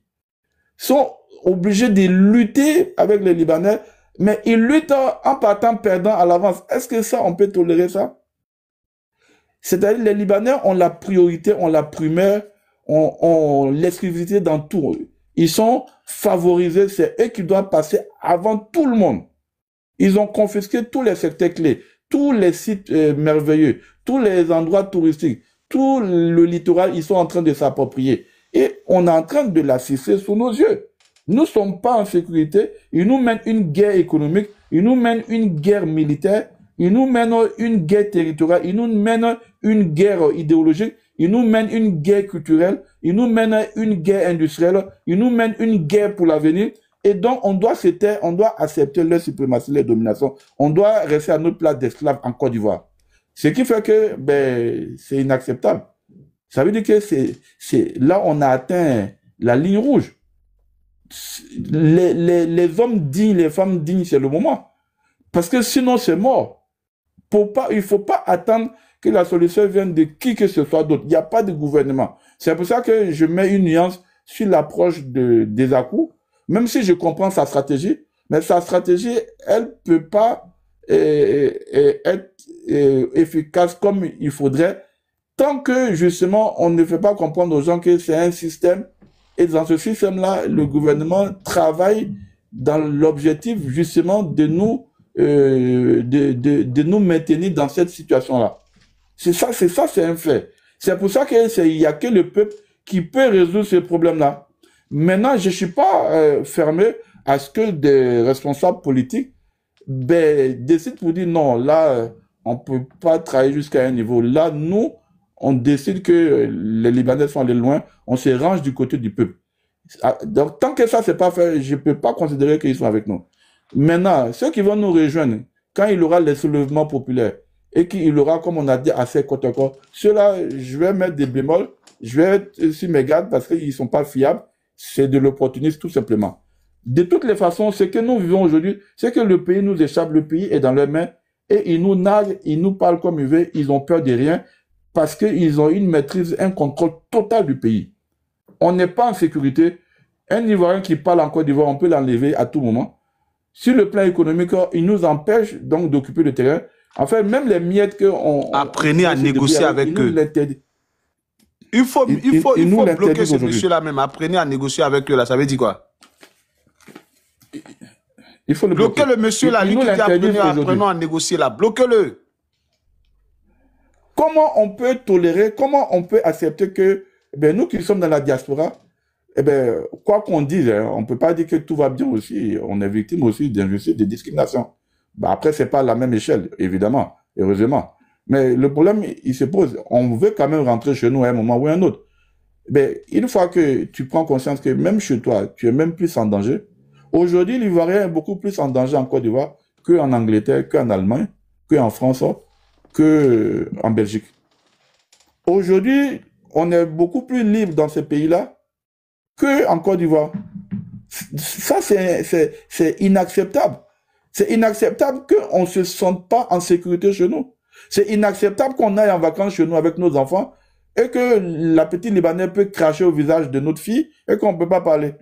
sont obligés de lutter avec les Libanais, mais ils luttent en partant perdant à l'avance. Est-ce que ça, on peut tolérer ça? C'est-à-dire les Libanais ont la priorité, ont la primeur, ont l'exclusivité dans tout. Ils sont favorisés, c'est eux qui doivent passer avant tout le monde. Ils ont confisqué tous les secteurs clés, tous les sites merveilleux, tous les endroits touristiques, tout le littoral, ils sont en train de s'approprier. Et on est en train de l'assister sous nos yeux. Nous ne sommes pas en sécurité. Ils nous mènent une guerre économique, ils nous mènent une guerre militaire, ils nous mènent une guerre territoriale, ils nous mènent une guerre idéologique, ils nous mènent une guerre culturelle, ils nous mènent une guerre industrielle, ils nous mènent une guerre pour l'avenir. Et donc, on doit se taire, on doit accepter leur suprématie, leur domination. On doit rester à notre place d'esclaves en Côte d'Ivoire. Ce qui fait que c'est inacceptable. Ça veut dire que là, on a atteint la ligne rouge. Les hommes dignes, les femmes dignes, c'est le moment. Parce que sinon, c'est mort. Il ne faut pas attendre que la solution vienne de qui que ce soit d'autre. Il n'y a pas de gouvernement. C'est pour ça que je mets une nuance sur l'approche de Desakou, même si je comprends sa stratégie, Mais sa stratégie, elle ne peut pas être efficace comme il faudrait tant que, justement, on ne fait pas comprendre aux gens que c'est un système. Et dans ce système-là, le gouvernement travaille dans l'objectif, justement, de nous maintenir dans cette situation-là. C'est ça, c'est un fait. C'est pour ça qu'il n'y a que le peuple qui peut résoudre ce problème-là. Maintenant, je ne suis pas fermé à ce que des responsables politiques décident pour dire non, là, on ne peut pas travailler jusqu'à un niveau. Là, nous, on décide que les Libanais sont allés loin, on se range du côté du peuple. Donc, tant que ça, c'est pas fait, je ne peux pas considérer qu'ils sont avec nous. Maintenant, ceux qui vont nous rejoindre, quand il y aura les soulèvements populaires, et qu'il aura, comme on a dit, assez côte à côte, ceux-là, je vais mettre des bémols, je vais être sur mes gardes parce qu'ils ne sont pas fiables, c'est de l'opportunisme tout simplement. De toutes les façons, ce que nous vivons aujourd'hui, c'est que le pays nous échappe, le pays est dans leurs mains, et ils nous narguent, ils nous parlent comme ils veulent, ils ont peur de rien, parce qu'ils ont une maîtrise, un contrôle total du pays. On n'est pas en sécurité. Un Ivoirien qui parle en Côte d'Ivoire, on peut l'enlever à tout moment. Sur le plan économique, il nous empêche donc d'occuper le terrain. En fait, même les miettes qu'on... Apprenez à négocier avec eux. Il faut bloquer ce monsieur-là même. Apprenez à négocier avec eux, là. Ça veut dire quoi? Il faut le bloquer. Le monsieur là, lui qui dit apprenons à négocier là. Bloquez-le. Comment on peut tolérer, comment on peut accepter que nous qui sommes dans la diaspora, quoi qu'on dise, on ne peut pas dire que tout va bien aussi. On est victime aussi d'injustice, de discrimination. Après, ce n'est pas la même échelle, évidemment, heureusement. Mais le problème, il se pose. On veut quand même rentrer chez nous à un moment ou à un autre. Une fois que tu prends conscience que même chez toi, tu es même plus en danger. Aujourd'hui, l'Ivoirien est beaucoup plus en danger en Côte d'Ivoire qu'en Angleterre, qu'en Allemagne, qu'en France, qu'en Belgique. Aujourd'hui, on est beaucoup plus libre dans ces pays-là qu'en Côte d'Ivoire. Ça, c'est inacceptable. C'est inacceptable qu'on ne se sente pas en sécurité chez nous. C'est inacceptable qu'on aille en vacances chez nous avec nos enfants et que la petite Libanaise peut cracher au visage de notre fille et qu'on ne peut pas parler.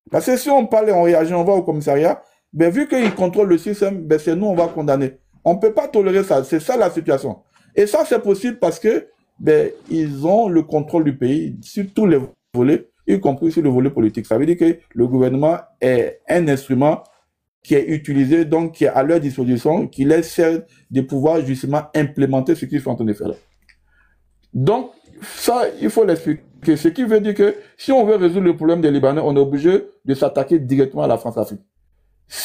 Parce que si on parle et on réagit, on va au commissariat, vu qu'ils contrôlent le système, c'est nous, on va condamner. On ne peut pas tolérer ça. C'est ça la situation. Et ça, c'est possible parce que ils ont le contrôle du pays sur tous les volets, y compris sur le volet politique. Ça veut dire que le gouvernement est un instrument qui est utilisé, donc qui est à leur disposition, qui les sert de pouvoir justement implémenter ce qu'ils sont en train de faire là. Donc, ça, il faut l'expliquer. Ce qui veut dire que si on veut résoudre le problème des Libanais, on est obligé de s'attaquer directement à la France-Afrique.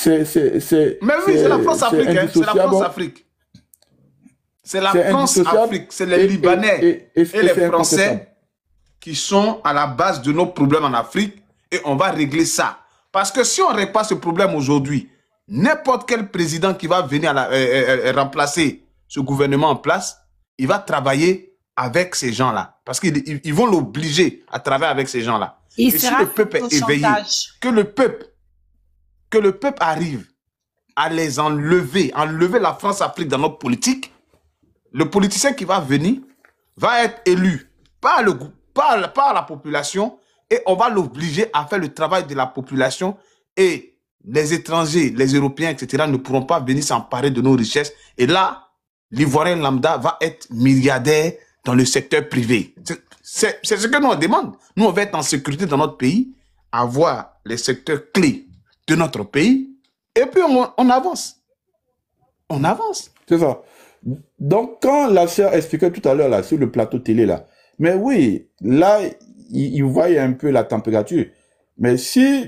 Mais oui, c'est la France-Afrique. C'est la France-Afrique. C'est la France-Afrique. C'est les Libanais et les Français qui sont à la base de nos problèmes en Afrique et on va régler ça. Parce que si on ne règle pas ce problème aujourd'hui, n'importe quel président qui va venir remplacer ce gouvernement en place, il va travailler avec ces gens-là. Parce qu'ils vont l'obliger à travailler avec ces gens-là. Et si le peuple est éveillé, que le peuple arrive à les enlever la France-Afrique dans notre politique, le politicien qui va venir va être élu par la population et on va l'obliger à faire le travail de la population et les étrangers, les Européens, etc. ne pourront pas venir s'emparer de nos richesses. Et là, l'Ivoirien lambda va être milliardaire dans le secteur privé. C'est ce que nous on demande. Nous, on va être en sécurité dans notre pays, avoir les secteurs clés de notre pays, et puis on avance. On avance. C'est ça. Donc, quand la sœur expliquait tout à l'heure là sur le plateau télé là, mais oui, là, il voyait un peu la température. Mais si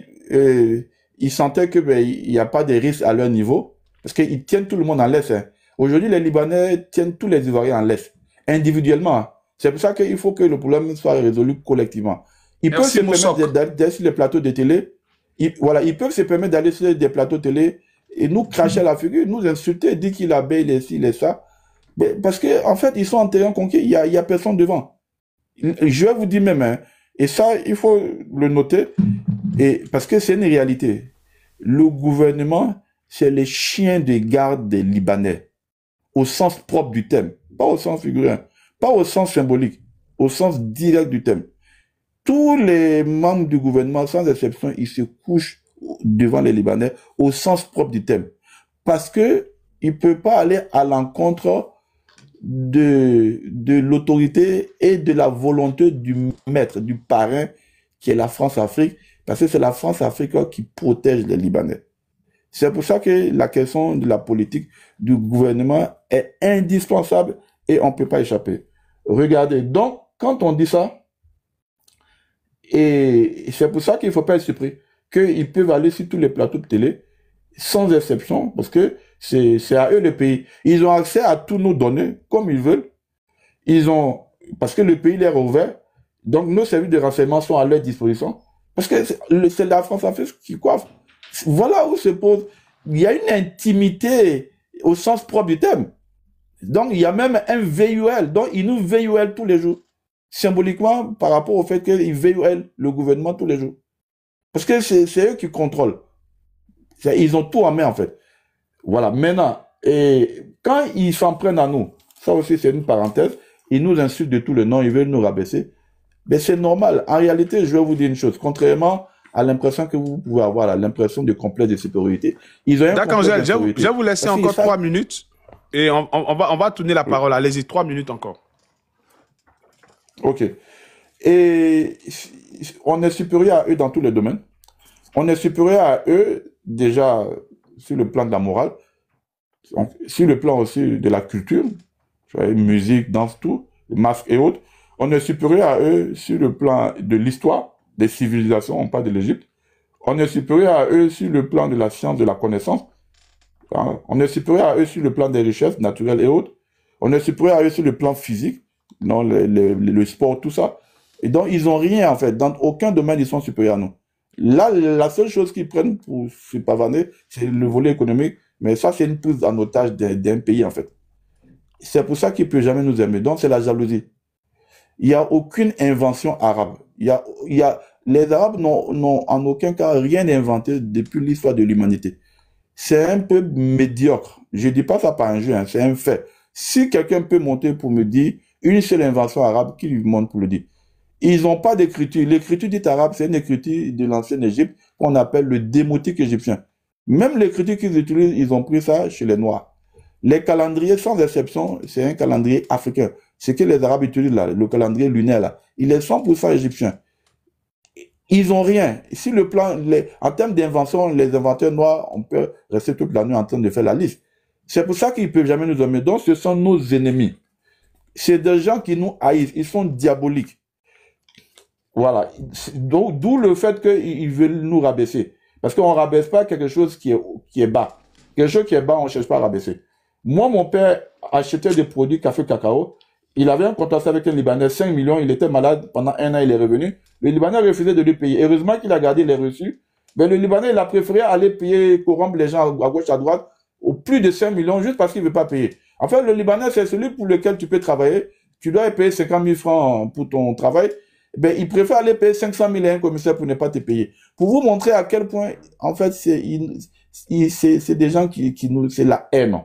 ils sentaient que il n'y a pas de risque à leur niveau, parce qu'ils tiennent tout le monde en laisse. Hein. Aujourd'hui, les Libanais tiennent tous les Ivoiriens en laisse, individuellement. C'est pour ça qu'il faut que le problème soit résolu collectivement. Ils peuvent se permettre d'aller sur les plateaux de télé. Ils peuvent se permettre d'aller sur des plateaux télé et nous cracher à la figure, nous insulter, dire qu'il a baillé, il est ci, il est ça. Mais parce qu'en fait, ils sont en terrain conquis, il y a personne devant. Je vais vous dire même, hein, et ça, il faut le noter, parce que c'est une réalité. Le gouvernement, c'est les chiens de garde des Libanais, au sens propre du terme, pas au sens figuré, pas au sens symbolique, au sens direct du terme. Tous les membres du gouvernement, sans exception, ils se couchent devant les Libanais au sens propre du terme. Parce que il ne peut pas aller à l'encontre de l'autorité et de la volonté du maître, du parrain, qui est la France-Afrique, parce que c'est la France-Afrique qui protège les Libanais. C'est pour ça que la question de la politique du gouvernement est indispensable et on ne peut pas échapper. Regardez, donc, quand on dit ça, et c'est pour ça qu'il ne faut pas être surpris, qu'ils peuvent aller sur tous les plateaux de télé, sans exception, parce que c'est à eux le pays. Ils ont accès à tous nos données, comme ils veulent. Parce que le pays leur est ouvert, donc nos services de renseignement sont à leur disposition, parce que c'est la France-Afrique qui coiffe. Voilà où se pose. Il y a une intimité au sens propre du terme. Donc, il y a même un VUL. Donc, ils nous VUL tous les jours. Symboliquement, par rapport au fait qu'ils VUL le gouvernement tous les jours. Parce que c'est eux qui contrôlent. Ils ont tout en main, en fait. Voilà. Maintenant, et quand ils s'en prennent à nous, ça aussi, c'est une parenthèse, ils nous insultent de tout le nom, ils veulent nous rabaisser. Mais c'est normal. En réalité, je vais vous dire une chose. Contrairement à l'impression que vous pouvez avoir, l'impression de complexe de supériorité, ils ont un D'accord, complexe de je supériorité. vais vous laisser encore 3 minutes et on va tourner la parole. Allez-y, 3 minutes encore. Ok. Et on est supérieur à eux dans tous les domaines. On est supérieur à eux déjà sur le plan de la morale, sur le plan aussi de la culture, musique, danse, tout, masques et autres. On est supérieur à eux sur le plan de l'histoire, des civilisations, on parle de l'Égypte. On est supérieur à eux sur le plan de la science, de la connaissance. On est supérieur à eux sur le plan des richesses naturelles et autres. On est supérieur à eux sur le plan physique, non, le sport, tout ça. Et donc, ils n'ont rien, en fait. Dans aucun domaine, ils sont supérieurs à nous. Là, la seule chose qu'ils prennent pour se pavaner, c'est le volet économique. Mais ça, c'est une prise en otage d'un pays, en fait. C'est pour ça qu'ils ne peuvent jamais nous aimer. Donc, c'est la jalousie. Il n'y a aucune invention arabe. Les Arabes n'ont en aucun cas rien inventé depuis l'histoire de l'humanité. C'est un peu médiocre. Je ne dis pas ça par un jeu, hein, c'est un fait. Si quelqu'un peut monter pour me dire une seule invention arabe, qui lui monte pour le dire? Ils n'ont pas d'écriture. L'écriture dite arabe, c'est une écriture de l'ancienne Égypte qu'on appelle le démotique égyptien. Même l'écriture qu'ils utilisent, ils ont pris ça chez les Noirs. Les calendriers, sans exception, c'est un calendrier africain. Ce que les Arabes utilisent là, le calendrier lunaire là, il est 100% égyptien. Ils n'ont rien. Si le plan, en termes d'invention, les inventeurs noirs, on peut rester toute la nuit en train de faire la liste. C'est pour ça qu'ils ne peuvent jamais nous aimer. Donc, ce sont nos ennemis. C'est des gens qui nous haïssent. Ils sont diaboliques. Voilà. Donc, d'où le fait qu'ils veulent nous rabaisser. Parce qu'on ne rabaisse pas quelque chose qui est bas. Quelque chose qui est bas, on ne cherche pas à rabaisser. Moi, mon père achetait des produits café cacao. Il avait un contrat avec un Libanais, 5 millions. Il était malade pendant 1 an, il est revenu. Le Libanais refusait de lui payer. Heureusement qu'il a gardé les reçus. Mais le Libanais, il a préféré aller payer, corrompre les gens à gauche, à droite, au plus de 5 millions, juste parce qu'il ne veut pas payer. En fait, le Libanais, c'est celui pour lequel tu peux travailler. Tu dois payer 50 000 francs pour ton travail. Ben, il préfère aller payer 500 000 à un commissaire pour ne pas te payer. Pour vous montrer à quel point, en fait, c'est des gens qui nous, c'est la haine.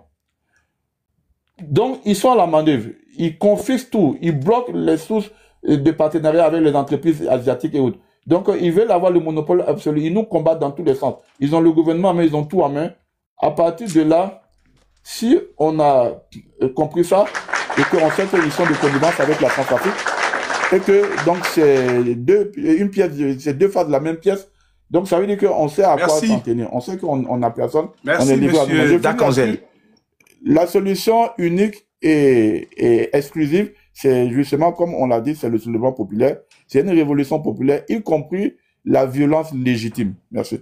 Donc, ils sont à la manœuvre. Ils confisquent tout. Ils bloquent les sources de partenariat avec les entreprises asiatiques et autres. Donc, ils veulent avoir le monopole absolu. Ils nous combattent dans tous les sens. Ils ont le gouvernement, mais ils ont tout en main. À partir de là, si on a compris ça, et qu'on sait qu'ils sont de connivence avec la France-Afrique, et que, donc, c'est deux faces de la même pièce. Donc, ça veut dire qu'on sait à quoi s'en tenir. On sait qu'on n'a personne. Merci, on est livré monsieur Dakanzel. La solution unique et exclusive, c'est justement, comme on l'a dit, c'est le soulèvement populaire. C'est une révolution populaire, y compris la violence légitime. Merci.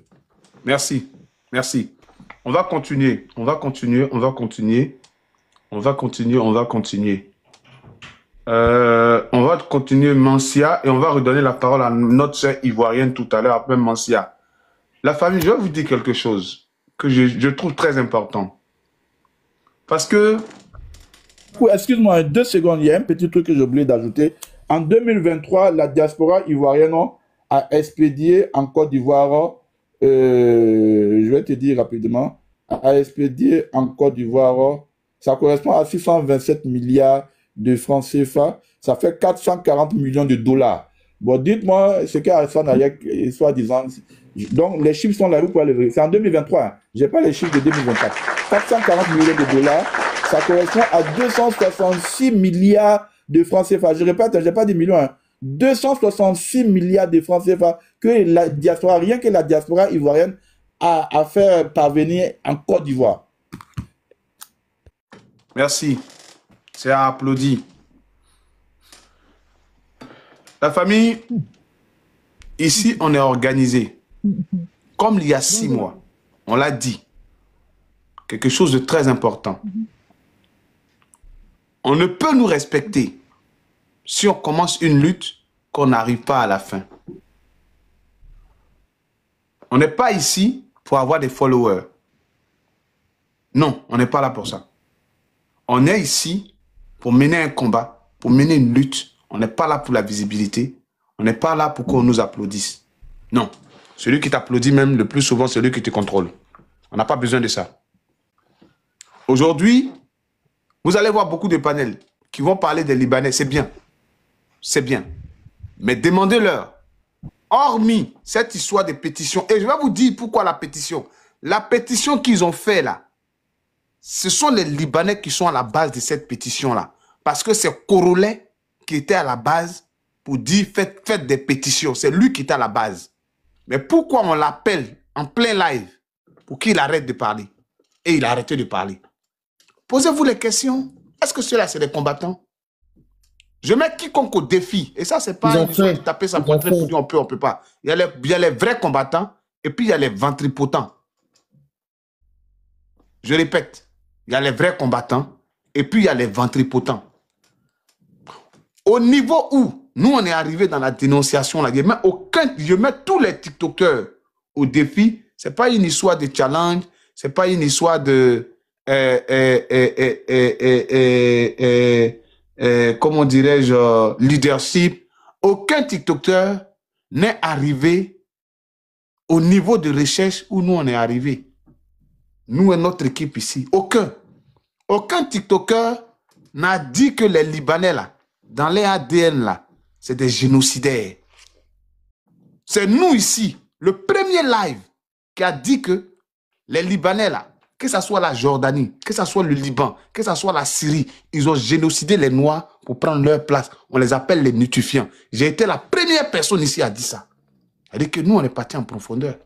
Merci. Merci. On va continuer. On va continuer. On va continuer. On va continuer. On va continuer. On va continuer Mancia et on va redonner la parole à notre sœur ivoirienne tout à l'heure après Mancia. La famille, je vais vous dire quelque chose que je trouve très important. Parce que... Excuse-moi, 2 secondes, il y a un petit truc que j'ai oublié d'ajouter. En 2023, la diaspora ivoirienne a expédié en Côte d'Ivoire, je vais te dire rapidement, a expédié en Côte d'Ivoire, ça correspond à 627 milliards de francs CFA, ça fait 440 millions de dollars. Bon, dites-moi ce qu'Alassane Hayek, soi-disant, Donc, les chiffres sont là, vous pouvez les vérifier. C'est en 2023. Hein. Je n'ai pas les chiffres de 2024. 440 millions de dollars, ça correspond à 266 milliards de francs CFA. Je répète, je n'ai pas dit millions. Hein. 266 milliards de francs CFA que la diaspora, rien que la diaspora ivoirienne, a fait parvenir en Côte d'Ivoire. Merci. C'est applaudi. La famille, ici, on est organisé. Comme il y a 6 mois, on l'a dit. Quelque chose de très important. On ne peut nous respecter si on commence une lutte qu'on n'arrive pas à la fin. On n'est pas ici pour avoir des followers. Non, on n'est pas là pour ça. On est ici pour mener un combat, pour mener une lutte. On n'est pas là pour la visibilité. On n'est pas là pour qu'on nous applaudisse. Non. Celui qui t'applaudit même le plus souvent, c'est celui qui te contrôle. On n'a pas besoin de ça. Aujourd'hui, vous allez voir beaucoup de panels qui vont parler des Libanais. C'est bien. C'est bien. Mais demandez-leur, hormis cette histoire de pétition, et je vais vous dire pourquoi la pétition. La pétition qu'ils ont fait là, ce sont les Libanais qui sont à la base de cette pétition-là. Parce que c'est Corolet qui était à la base pour dire faites des pétitions. C'est lui qui était à la base. Mais pourquoi on l'appelle en plein live pour qu'il arrête de parler? Et il a arrêté de parler. Posez-vous les questions. Est-ce que ceux-là, c'est des combattants? Je mets quiconque au défi. Et ça, c'est pas une histoire de taper sa poitrine pour dire on peut pas. Il y a les vrais combattants et puis il y a les ventripotents. Je répète, il y a les vrais combattants et puis il y a les ventripotents. Au niveau où nous, on est arrivé dans la dénonciation, là, je mets tous les TikTokers au défi. Ce n'est pas une histoire de challenge, ce n'est pas une histoire de... comment dirais-je, leadership. Aucun TikToker n'est arrivé au niveau de recherche où nous, on est arrivé. Nous et notre équipe ici. Aucun. Aucun TikToker n'a dit que les Libanais, là, dans les ADN, là, c'est des génocidaires. C'est nous ici, le premier live, qui a dit que les Libanais, là, que ce soit la Jordanie, que ce soit le Liban, que ce soit la Syrie, ils ont génocidé les Noirs pour prendre leur place. On les appelle les Nutufiants. J'ai été la première personne ici à dire ça. C'est-à-dire que nous, on est parti en profondeur.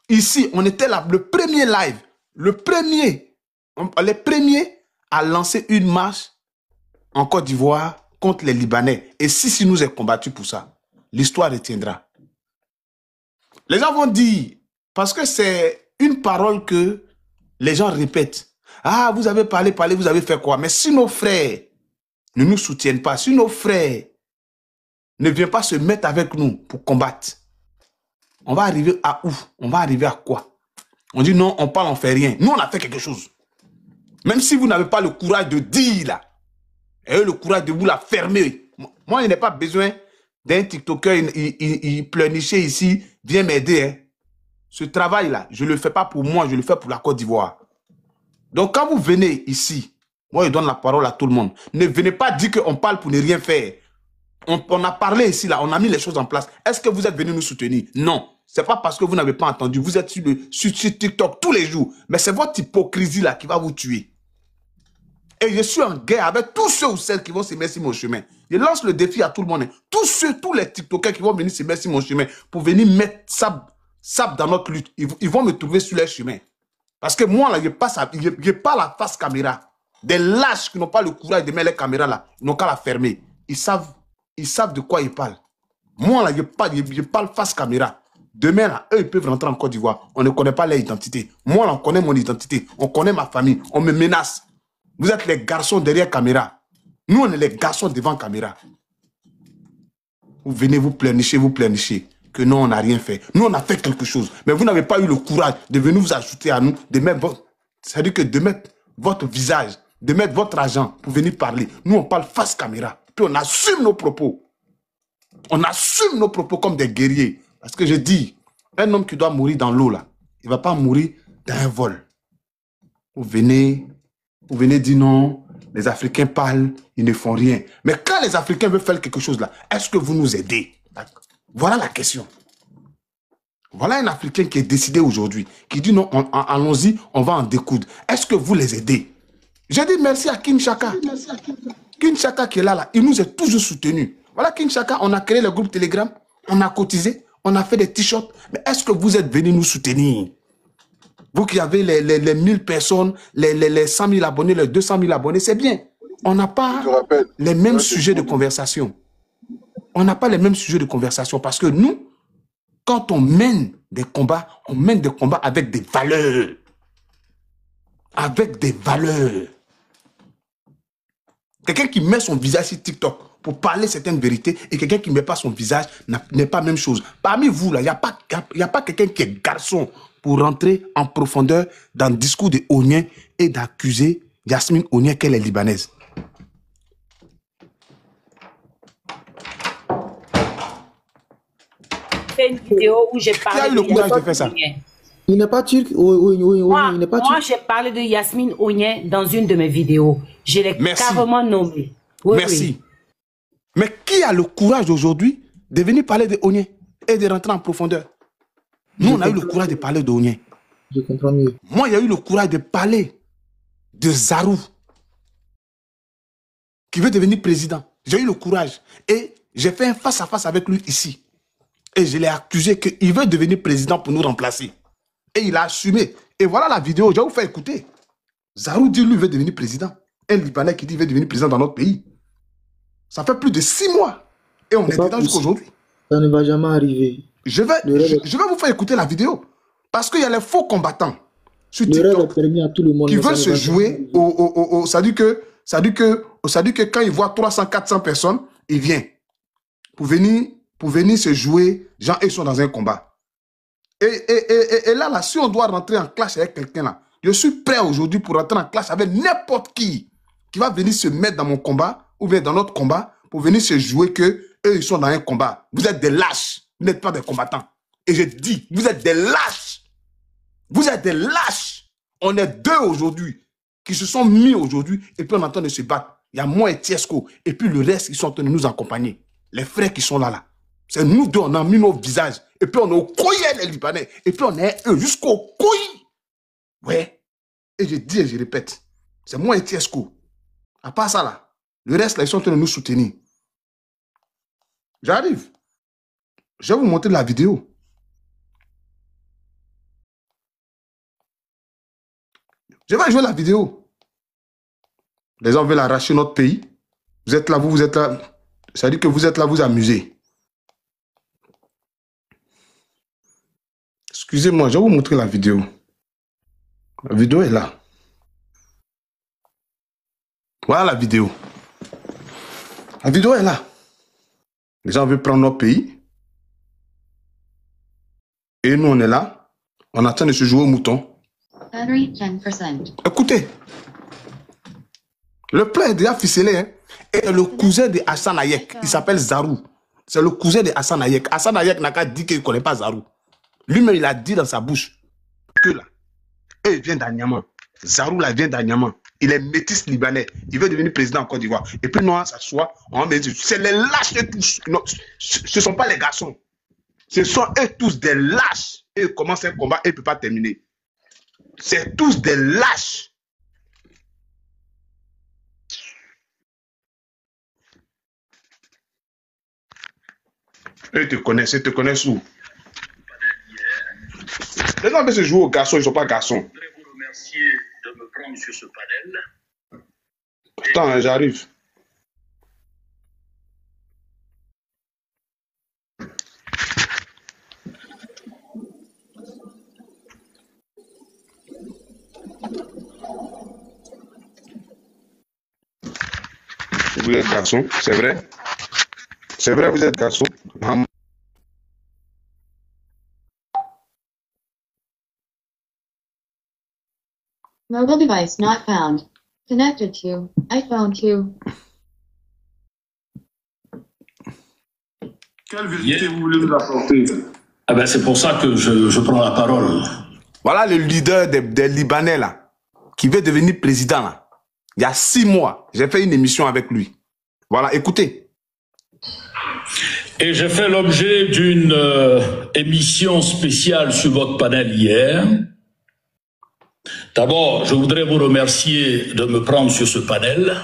Ici, on était là, le premier live, les premiers à lancer une marche en Côte d'Ivoire contre les Libanais. Et si nous avons combattu pour ça, l'histoire retiendra. Les gens vont dire, parce que c'est une parole que les gens répètent. Ah, vous avez parlé, vous avez fait quoi? Mais si nos frères ne nous soutiennent pas, si nos frères ne viennent pas se mettre avec nous pour combattre, on va arriver à où? On va arriver à quoi? On dit non, on parle, on fait rien. Nous, on a fait quelque chose. Même si vous n'avez pas le courage de dire là, et le courage de vous la fermer. Moi, il n'ai pas besoin d'un TikToker, il pleurnichait ici, viens m'aider. Hein. Ce travail-là, je ne le fais pas pour moi, je le fais pour la Côte d'Ivoire. Donc, quand vous venez ici, moi, je donne la parole à tout le monde. Ne venez pas dire qu'on parle pour ne rien faire. On a parlé ici, là, on a mis les choses en place. Est-ce que vous êtes venus nous soutenir? Non. Ce n'est pas parce que vous n'avez pas entendu. Vous êtes sur TikTok tous les jours. Mais c'est votre hypocrisie là qui va vous tuer. Et je suis en guerre avec tous ceux ou celles qui vont se mettre sur mon chemin. Je lance le défi à tout le monde. Tous les TikTokers qui vont venir se mettre sur mon chemin pour venir mettre sable dans notre lutte. Ils vont me trouver sur leur chemin. Parce que moi, là, je pas la face caméra. Des lâches qui n'ont pas le courage de mettre les caméras là, ils n'ont qu'à la fermer. Ils savent de quoi ils parlent. Moi, là, je parle face caméra. Demain, là, eux, ils peuvent rentrer en Côte d'Ivoire. On ne connaît pas leur identité. Moi, là, on connaît mon identité. On connaît ma famille. On me menace. Vous êtes les garçons derrière caméra. Nous, on est les garçons devant caméra. Vous venez vous pleurnicher. Que non, on n'a rien fait. Nous, on a fait quelque chose. Mais vous n'avez pas eu le courage de venir vous ajouter à nous, de mettre votre... C'est-à-dire que de mettre votre visage, de mettre votre argent pour venir parler. Nous, on parle face caméra. Puis on assume nos propos. On assume nos propos comme des guerriers. Parce que je dis, un homme qui doit mourir dans l'eau, là, il ne va pas mourir dans un vol. Vous venez dire non, les Africains parlent, ils ne font rien. Mais quand les Africains veulent faire quelque chose là, est-ce que vous nous aidez? Voilà la question. Voilà un Africain qui est décidé aujourd'hui, qui dit non, allons-y, on va en découdre. Est-ce que vous les aidez? Je dis merci à King Chaka. King Chaka qui est là, il nous a toujours soutenus. Voilà King Chaka, on a créé le groupe Telegram, on a cotisé, on a fait des t-shirts. Mais est-ce que vous êtes venus nous soutenir? Vous qui avez les 1000 personnes, les 100 000 abonnés, les 200 000 abonnés, c'est bien. On n'a pas les mêmes sujets de conversation. On n'a pas les mêmes sujets de conversation parce que nous, quand on mène des combats avec des valeurs. Avec des valeurs. Quelqu'un qui met son visage sur TikTok pour parler certaines vérités et quelqu'un qui ne met pas son visage n'est pas la même chose. Parmi vous, il n'y a pas quelqu'un qui est garçon pour rentrer en profondeur dans le discours de Onien et d'accuser Yasmine Onien qu'elle est libanaise. Une vidéo où j'ai parlé. Qui a eu le courage de faire ça? Il n'est pas turc. Moi, il n'est pas turc. j'ai parlé de Yasmine Onien dans une de mes vidéos. Je l'ai carrément nommé. Oui, Merci. oui. Mais qui a le courage aujourd'hui de venir parler de Onien et de rentrer en profondeur? Nous, on a eu le courage de parler de Onien. Je comprends mieux. Moi, il y a eu le courage de parler de Zarou, qui veut devenir président. J'ai eu le courage. Et j'ai fait un face-à-face avec lui ici. Et je l'ai accusé qu'il veut devenir président pour nous remplacer. Et il a assumé. Et voilà la vidéo, je vais vous faire écouter. Zarou dit lui veut devenir président. Un Libanais qui dit qu'il veut devenir président dans notre pays. Ça fait plus de 6 mois. Et on est dedans jusqu'à aujourd'hui. Ça ne va jamais arriver. Je vais vous faire écouter la vidéo. Parce qu'il y a les faux combattants sur TikTok à tout le monde, qui veulent se jouer au... Ça dit que quand ils voient 300, 400 personnes, ils viennent. Pour venir se jouer, genre, ils sont dans un combat. Et là, si on doit rentrer en clash avec quelqu'un là, je suis prêt aujourd'hui pour rentrer en clash avec n'importe qui va venir se mettre dans mon combat ou bien dans notre combat pour venir se jouer que eux, ils sont dans un combat. Vous êtes des lâches, vous n'êtes pas des combattants. Et je dis, vous êtes des lâches. Vous êtes des lâches. On est 2 aujourd'hui qui se sont mis aujourd'hui et puis on est en train de se battre. Il y a moi et Tiesco et puis le reste, ils sont en train de nous accompagner. Les frères qui sont là. C'est nous deux, on a mis nos visages. Et puis on est au couillet, les Libanais. Et puis on est eux jusqu'au couilles. Ouais. Et je dis et je répète. C'est moi et Tiesco. À part ça là, le reste là, ils sont en train de nous soutenir. J'arrive. Je vais vous montrer la vidéo. Je vais jouer la vidéo. Les gens veulent arracher notre pays. Vous êtes là, vous êtes là. Ça veut dire que vous êtes là, vous amusez. Excusez-moi, je vais vous montrer la vidéo. La vidéo est là. Voilà la vidéo. La vidéo est là. Les gens veulent prendre notre pays. Et nous, on est là. On est en train de se jouer au mouton. Battery 10%. Écoutez. Le plan est déjà ficelé. Hein? Et le cousin de Hassan Hayek, il s'appelle Zarou. C'est le cousin de Hassan Hayek. Hassan Hayek n'a qu'à dire qu'il ne connaît pas Zarou. Lui-même, il a dit dans sa bouche que là, et il vient d'Anyama. Zarou, là, vient d'Anyama. Il est métis libanais. Il veut devenir président en Côte d'Ivoire. Et puis, nous, on s'assoit, on met c'est les lâches tous. Non, ce ne sont pas les garçons. Ce sont eux tous des lâches. Et ils commencent un combat et ils ne peuvent pas terminer. C'est tous des lâches. Eux te connaissent où? Les gens veulent se jouer aux garçons, ils ne sont pas garçons. Je voudrais vous remercier de me prendre sur ce panel. Attends, hein, j'arrive. Vous êtes garçon, c'est vrai? C'est vrai, vous êtes garçon? Mobile device not found. Connected to iPhone 2. Quelle vérité vous voulez nous apporter? Ah ben c'est pour ça que je prends la parole. Voilà le leader des Libanais là, qui veut devenir président là. Il y a 6 mois, j'ai fait une émission avec lui. Voilà, écoutez. Et j'ai fait l'objet d'une émission spéciale sur votre panel hier. D'abord, je voudrais vous remercier de me prendre sur ce panel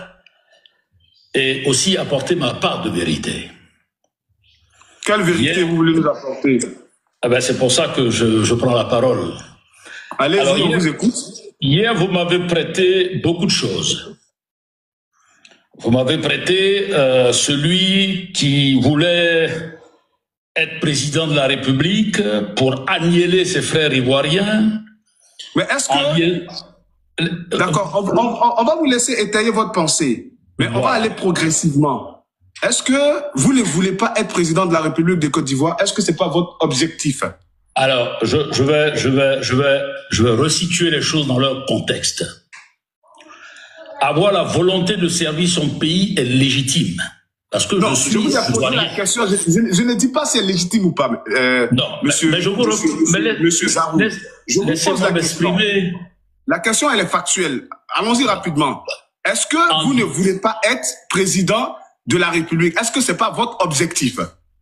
et aussi apporter ma part de vérité. Quelle vérité vous voulez nous apporter? C'est pour ça que je prends la parole. Allez-y, on vous écoute. Hier, vous m'avez prêté beaucoup de choses. Vous m'avez prêté celui qui voulait être président de la République pour annihiler ses frères ivoiriens. Mais est-ce que... D'accord, on va vous laisser étayer votre pensée, mais on va aller progressivement. Est-ce que vous ne voulez pas être président de la République de Côte d'Ivoire? Est-ce que c'est pas votre objectif? Alors, je vais resituer les choses dans leur contexte. Avoir la volonté de servir son pays est légitime. Parce que non, je vous ai posé la question, je ne dis pas si c'est légitime ou pas. Non, monsieur, mais je vous monsieur Zarou, je vous pose la question. La question, elle est factuelle. Allons-y rapidement. Est-ce que vous ne voulez pas être président de la République? Est-ce que c'est pas votre objectif?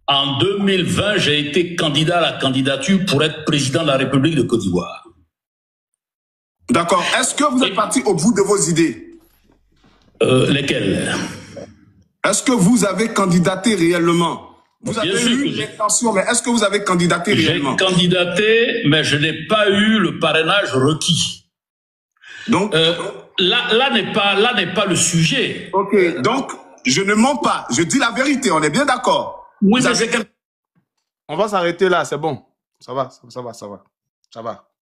En 2020, j'ai été candidat à la candidature pour être président de la République de Côte d'Ivoire. D'accord. Est-ce que vous êtes parti au bout de vos idées? Lesquelles? Est-ce que vous avez candidaté réellement? Vous avez eu l'intention, mais est-ce que vous avez candidaté réellement? J'ai candidaté, mais je n'ai pas eu le parrainage requis. Donc, là n'est pas le sujet. Ok, donc je ne mens pas, je dis la vérité, on est bien d'accord. Oui, on va s'arrêter là, c'est bon. Ça va.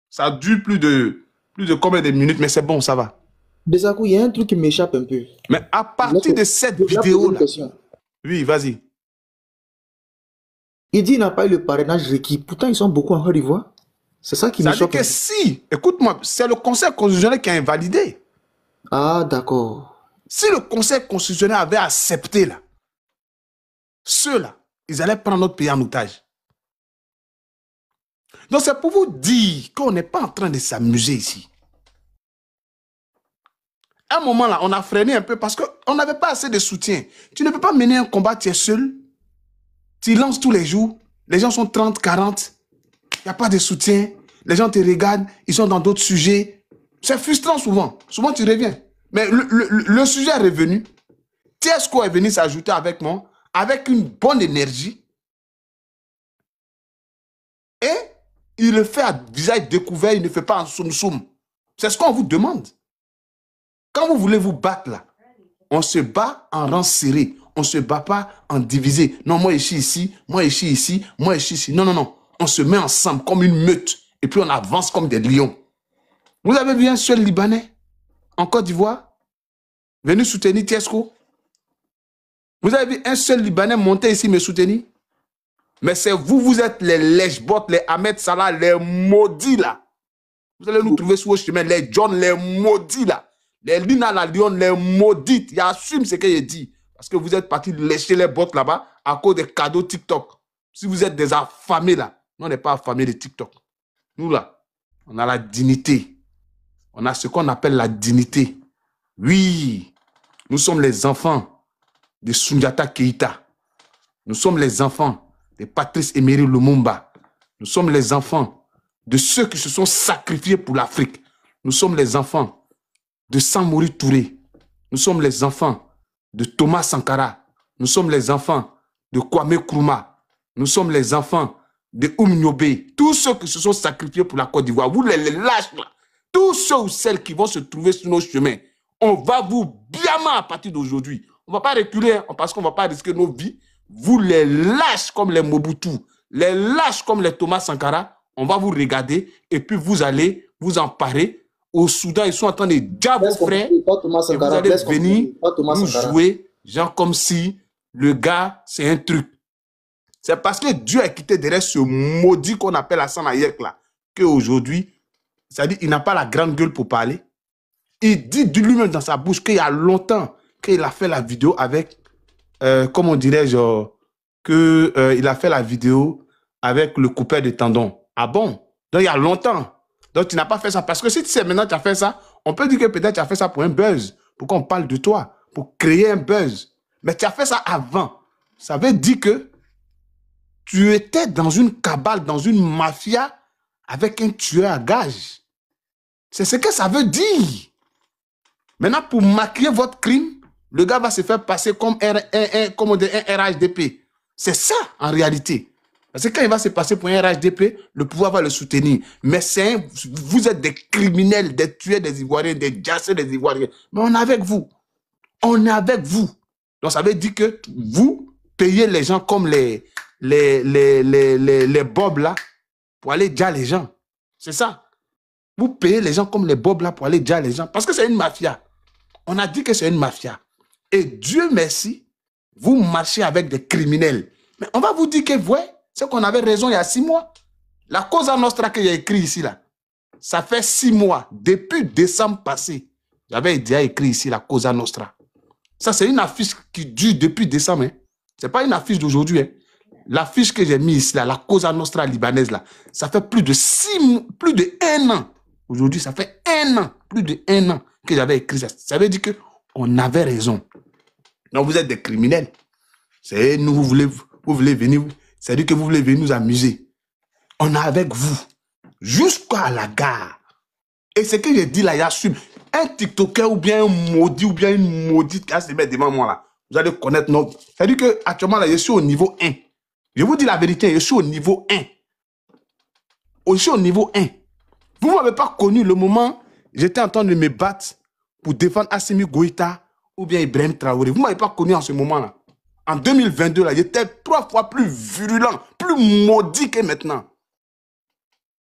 Ça dure plus de combien de minutes, mais c'est bon, ça va. Desakou, il y a un truc qui m'échappe un peu. Mais à partir de cette vidéo-là... Oui, vas-y. Il dit qu'il n'a pas eu le parrainage requis. Pourtant, ils sont beaucoup en Côte d'Ivoire. C'est ça qui m'échappe. Ça dit que si, écoute-moi, c'est le Conseil constitutionnel qui a invalidé. Ah, d'accord. Si le Conseil constitutionnel avait accepté là, ceux-là, ils allaient prendre notre pays en otage. Donc c'est pour vous dire qu'on n'est pas en train de s'amuser ici. À un moment là, on a freiné un peu parce qu'on n'avait pas assez de soutien. Tu ne peux pas mener un combat, tu es seul. Tu lances tous les jours. Les gens sont 30, 40. Il n'y a pas de soutien. Les gens te regardent. Ils sont dans d'autres sujets. C'est frustrant souvent. Souvent, tu reviens. Mais le sujet est revenu. Tiesco est venu s'ajouter avec moi, avec une bonne énergie. Et il le fait à visage découvert. Il ne fait pas en soum-soum. C'est ce qu'on vous demande. Quand vous voulez vous battre là, on se bat en rang serré. On ne se bat pas en divisé. Non, moi je suis ici, moi je suis ici, moi je suis ici. Non, non, non. On se met ensemble comme une meute. Et puis on avance comme des lions. Vous avez vu un seul Libanais en Côte d'Ivoire venu soutenir Tiesco? Vous avez vu un seul Libanais monter ici me soutenir? Mais c'est vous, vous êtes les lèche-bottes, les Ahmed Salah, les maudits là. Vous allez nous trouver sur vos chemins, les John, les maudits là. Les Lina la Lyon, les maudites. Ils assument ce qu'il dit. Parce que vous êtes partis lécher les bottes là-bas à cause des cadeaux TikTok. Si vous êtes des affamés là, nous on n'est pas affamés de TikTok. Nous là, on a la dignité. On a ce qu'on appelle la dignité. Oui, nous sommes les enfants de Soundiata Keïta. Nous sommes les enfants de Patrice Emery Lumumba. Nous sommes les enfants de ceux qui se sont sacrifiés pour l'Afrique. Nous sommes les enfants de Samori Touré. Nous sommes les enfants de Thomas Sankara. Nous sommes les enfants de Kwame Nkrumah. Nous sommes les enfants de Nyobe. Tous ceux qui se sont sacrifiés pour la Côte d'Ivoire, vous les lâchez là. Tous ceux ou celles qui vont se trouver sur nos chemins, on va vous bien à partir d'aujourd'hui. On ne va pas reculer parce qu'on ne va pas risquer nos vies. Vous les lâchez comme les Mobutu, les lâchez comme les Thomas Sankara. On va vous regarder et puis vous allez vous emparer. Au Soudan, ils sont en train de dire à vos frères et vous allez venir nous jouer, genre comme si le gars, c'est un truc. C'est parce que Dieu a quitté derrière ce maudit qu'on appelle Hassan Hayek là, qu'aujourd'hui, c'est-à-dire qu'il n'a pas la grande gueule pour parler. Il dit de lui-même dans sa bouche qu'il y a longtemps qu'il a fait la vidéo avec, comment dirais-je, qu'il a fait la vidéo avec le coupeur de tendons. Ah bon? Donc il y a longtemps. Donc, tu n'as pas fait ça. Parce que si tu sais maintenant tu as fait ça, on peut dire que peut-être tu as fait ça pour un buzz. Pour qu'on parle de toi. Pour créer un buzz. Mais tu as fait ça avant. Ça veut dire que tu étais dans une cabale, dans une mafia avec un tueur à gages. C'est ce que ça veut dire. Maintenant, pour maquiller votre crime, le gars va se faire passer comme un RHDP. C'est ça, en réalité. Parce que quand il va se passer pour un RHDP, le pouvoir va le soutenir. Mais vous êtes des criminels, des tueurs des Ivoiriens, des jassés des Ivoiriens. Mais on est avec vous. On est avec vous. Donc, ça veut dire que vous payez les gens comme les bobs là pour aller déjà les gens. C'est ça. Vous payez les gens comme les bobs là pour aller déjà les gens. Parce que c'est une mafia. On a dit que c'est une mafia. Et Dieu merci, vous marchez avec des criminels. Mais on va vous dire que, ouais, c'est qu'on avait raison il y a 6 mois. La Cosa Nostra que j'ai écrit ici, là, ça fait 6 mois. Depuis décembre passé, j'avais déjà écrit ici la Cosa Nostra. Ça, c'est une affiche qui dure depuis décembre. Hein. Ce n'est pas une affiche d'aujourd'hui. Hein. L'affiche que j'ai mise ici, là, la Cosa Nostra libanaise, là, ça fait plus de 1 an. Aujourd'hui, ça fait 1 an, plus de 1 an que j'avais écrit ça. Ça veut dire qu'on avait raison. Donc, vous êtes des criminels. C'est nous, vous voulez venir, c'est-à-dire que vous voulez venir nous amuser. On est avec vous jusqu'à la gare. Et ce que j'ai dit là, il y a un TikToker ou bien un maudit ou bien une maudite qui va se mettre devant moi là. Vous allez connaître notre... C'est-à-dire qu'actuellement là, je suis au niveau 1. Je vous dis la vérité, je suis au niveau 1. Je suis au niveau 1. Vous ne m'avez pas connu le moment j'étais en train de me battre pour défendre Assimi Goïta ou bien Ibrahim Traoré. Vous ne m'avez pas connu en ce moment-là. En 2022, là, j'étais 3 fois plus virulent, plus maudit que maintenant.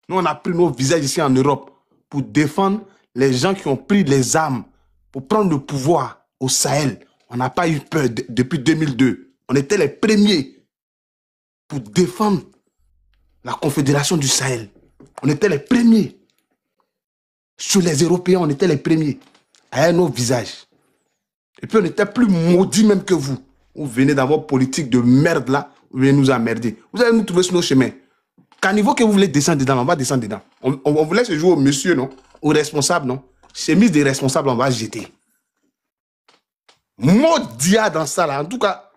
Nous, on a pris nos visages ici en Europe pour défendre les gens qui ont pris les armes pour prendre le pouvoir au Sahel. On n'a pas eu peur depuis 2002. On était les premiers pour défendre la Confédération du Sahel. On était les premiers. Sur les Européens, on était les premiers. À nos visages. Et puis on était plus maudits même que vous. Vous venez dans votre politique de merde là, vous venez nous emmerder. Vous allez nous trouver sur nos chemins. Caniveau que vous voulez descendre dedans, on va descendre dedans. On vous laisse jouer au monsieur, non? Au responsable, non? Chemise des responsables, on va jeter. Maudia dans ça là. En tout cas,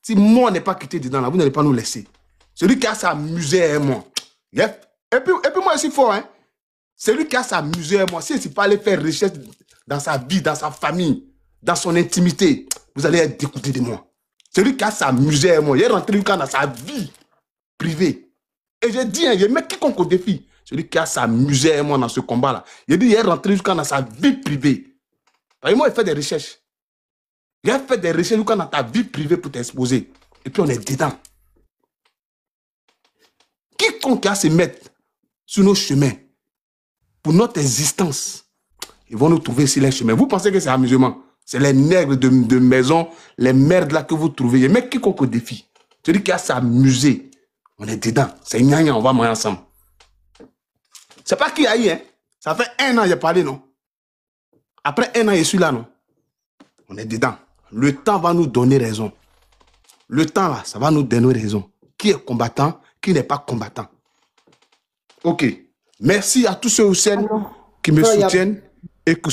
si moi n'est pas quitté dedans là, vous n'allez pas nous laisser. Celui qui a sa musée, moi. Et puis moi aussi fort, hein. Celui qui a sa musée, moi, si il ne pas aller faire recherche dans sa vie, dans sa famille, dans son intimité, vous allez être dégoûté de moi. Celui qui a sa musée, moi, il est rentré dans sa vie privée. Et j'ai dit, je mets quiconque au défi. Celui qui a sa musée, moi, dans ce combat-là, il dit, il est rentré dans sa vie privée. Et moi, il fait des recherches. Il a fait des recherches dans ta vie privée pour t'exposer. Et puis, on est dedans. Quiconque a se mettre sur nos chemins, pour notre existence, ils vont nous trouver sur les chemins. Vous pensez que c'est amusement? C'est les nègres de maison, les merdes là que vous trouvez. Mais quiconque au défi, celui qui a s'amuser, on est dedans. C'est gna, on va manger ensemble. C'est pas qui a eu, hein? Ça fait 1 an que j'ai parlé, non? Après 1 an, je suis là, non? On est dedans. Le temps va nous donner raison. Le temps là, ça va nous donner raison. Qui est combattant, qui n'est pas combattant. Ok. Merci à tous ceux ou celles qui me soutiennent et que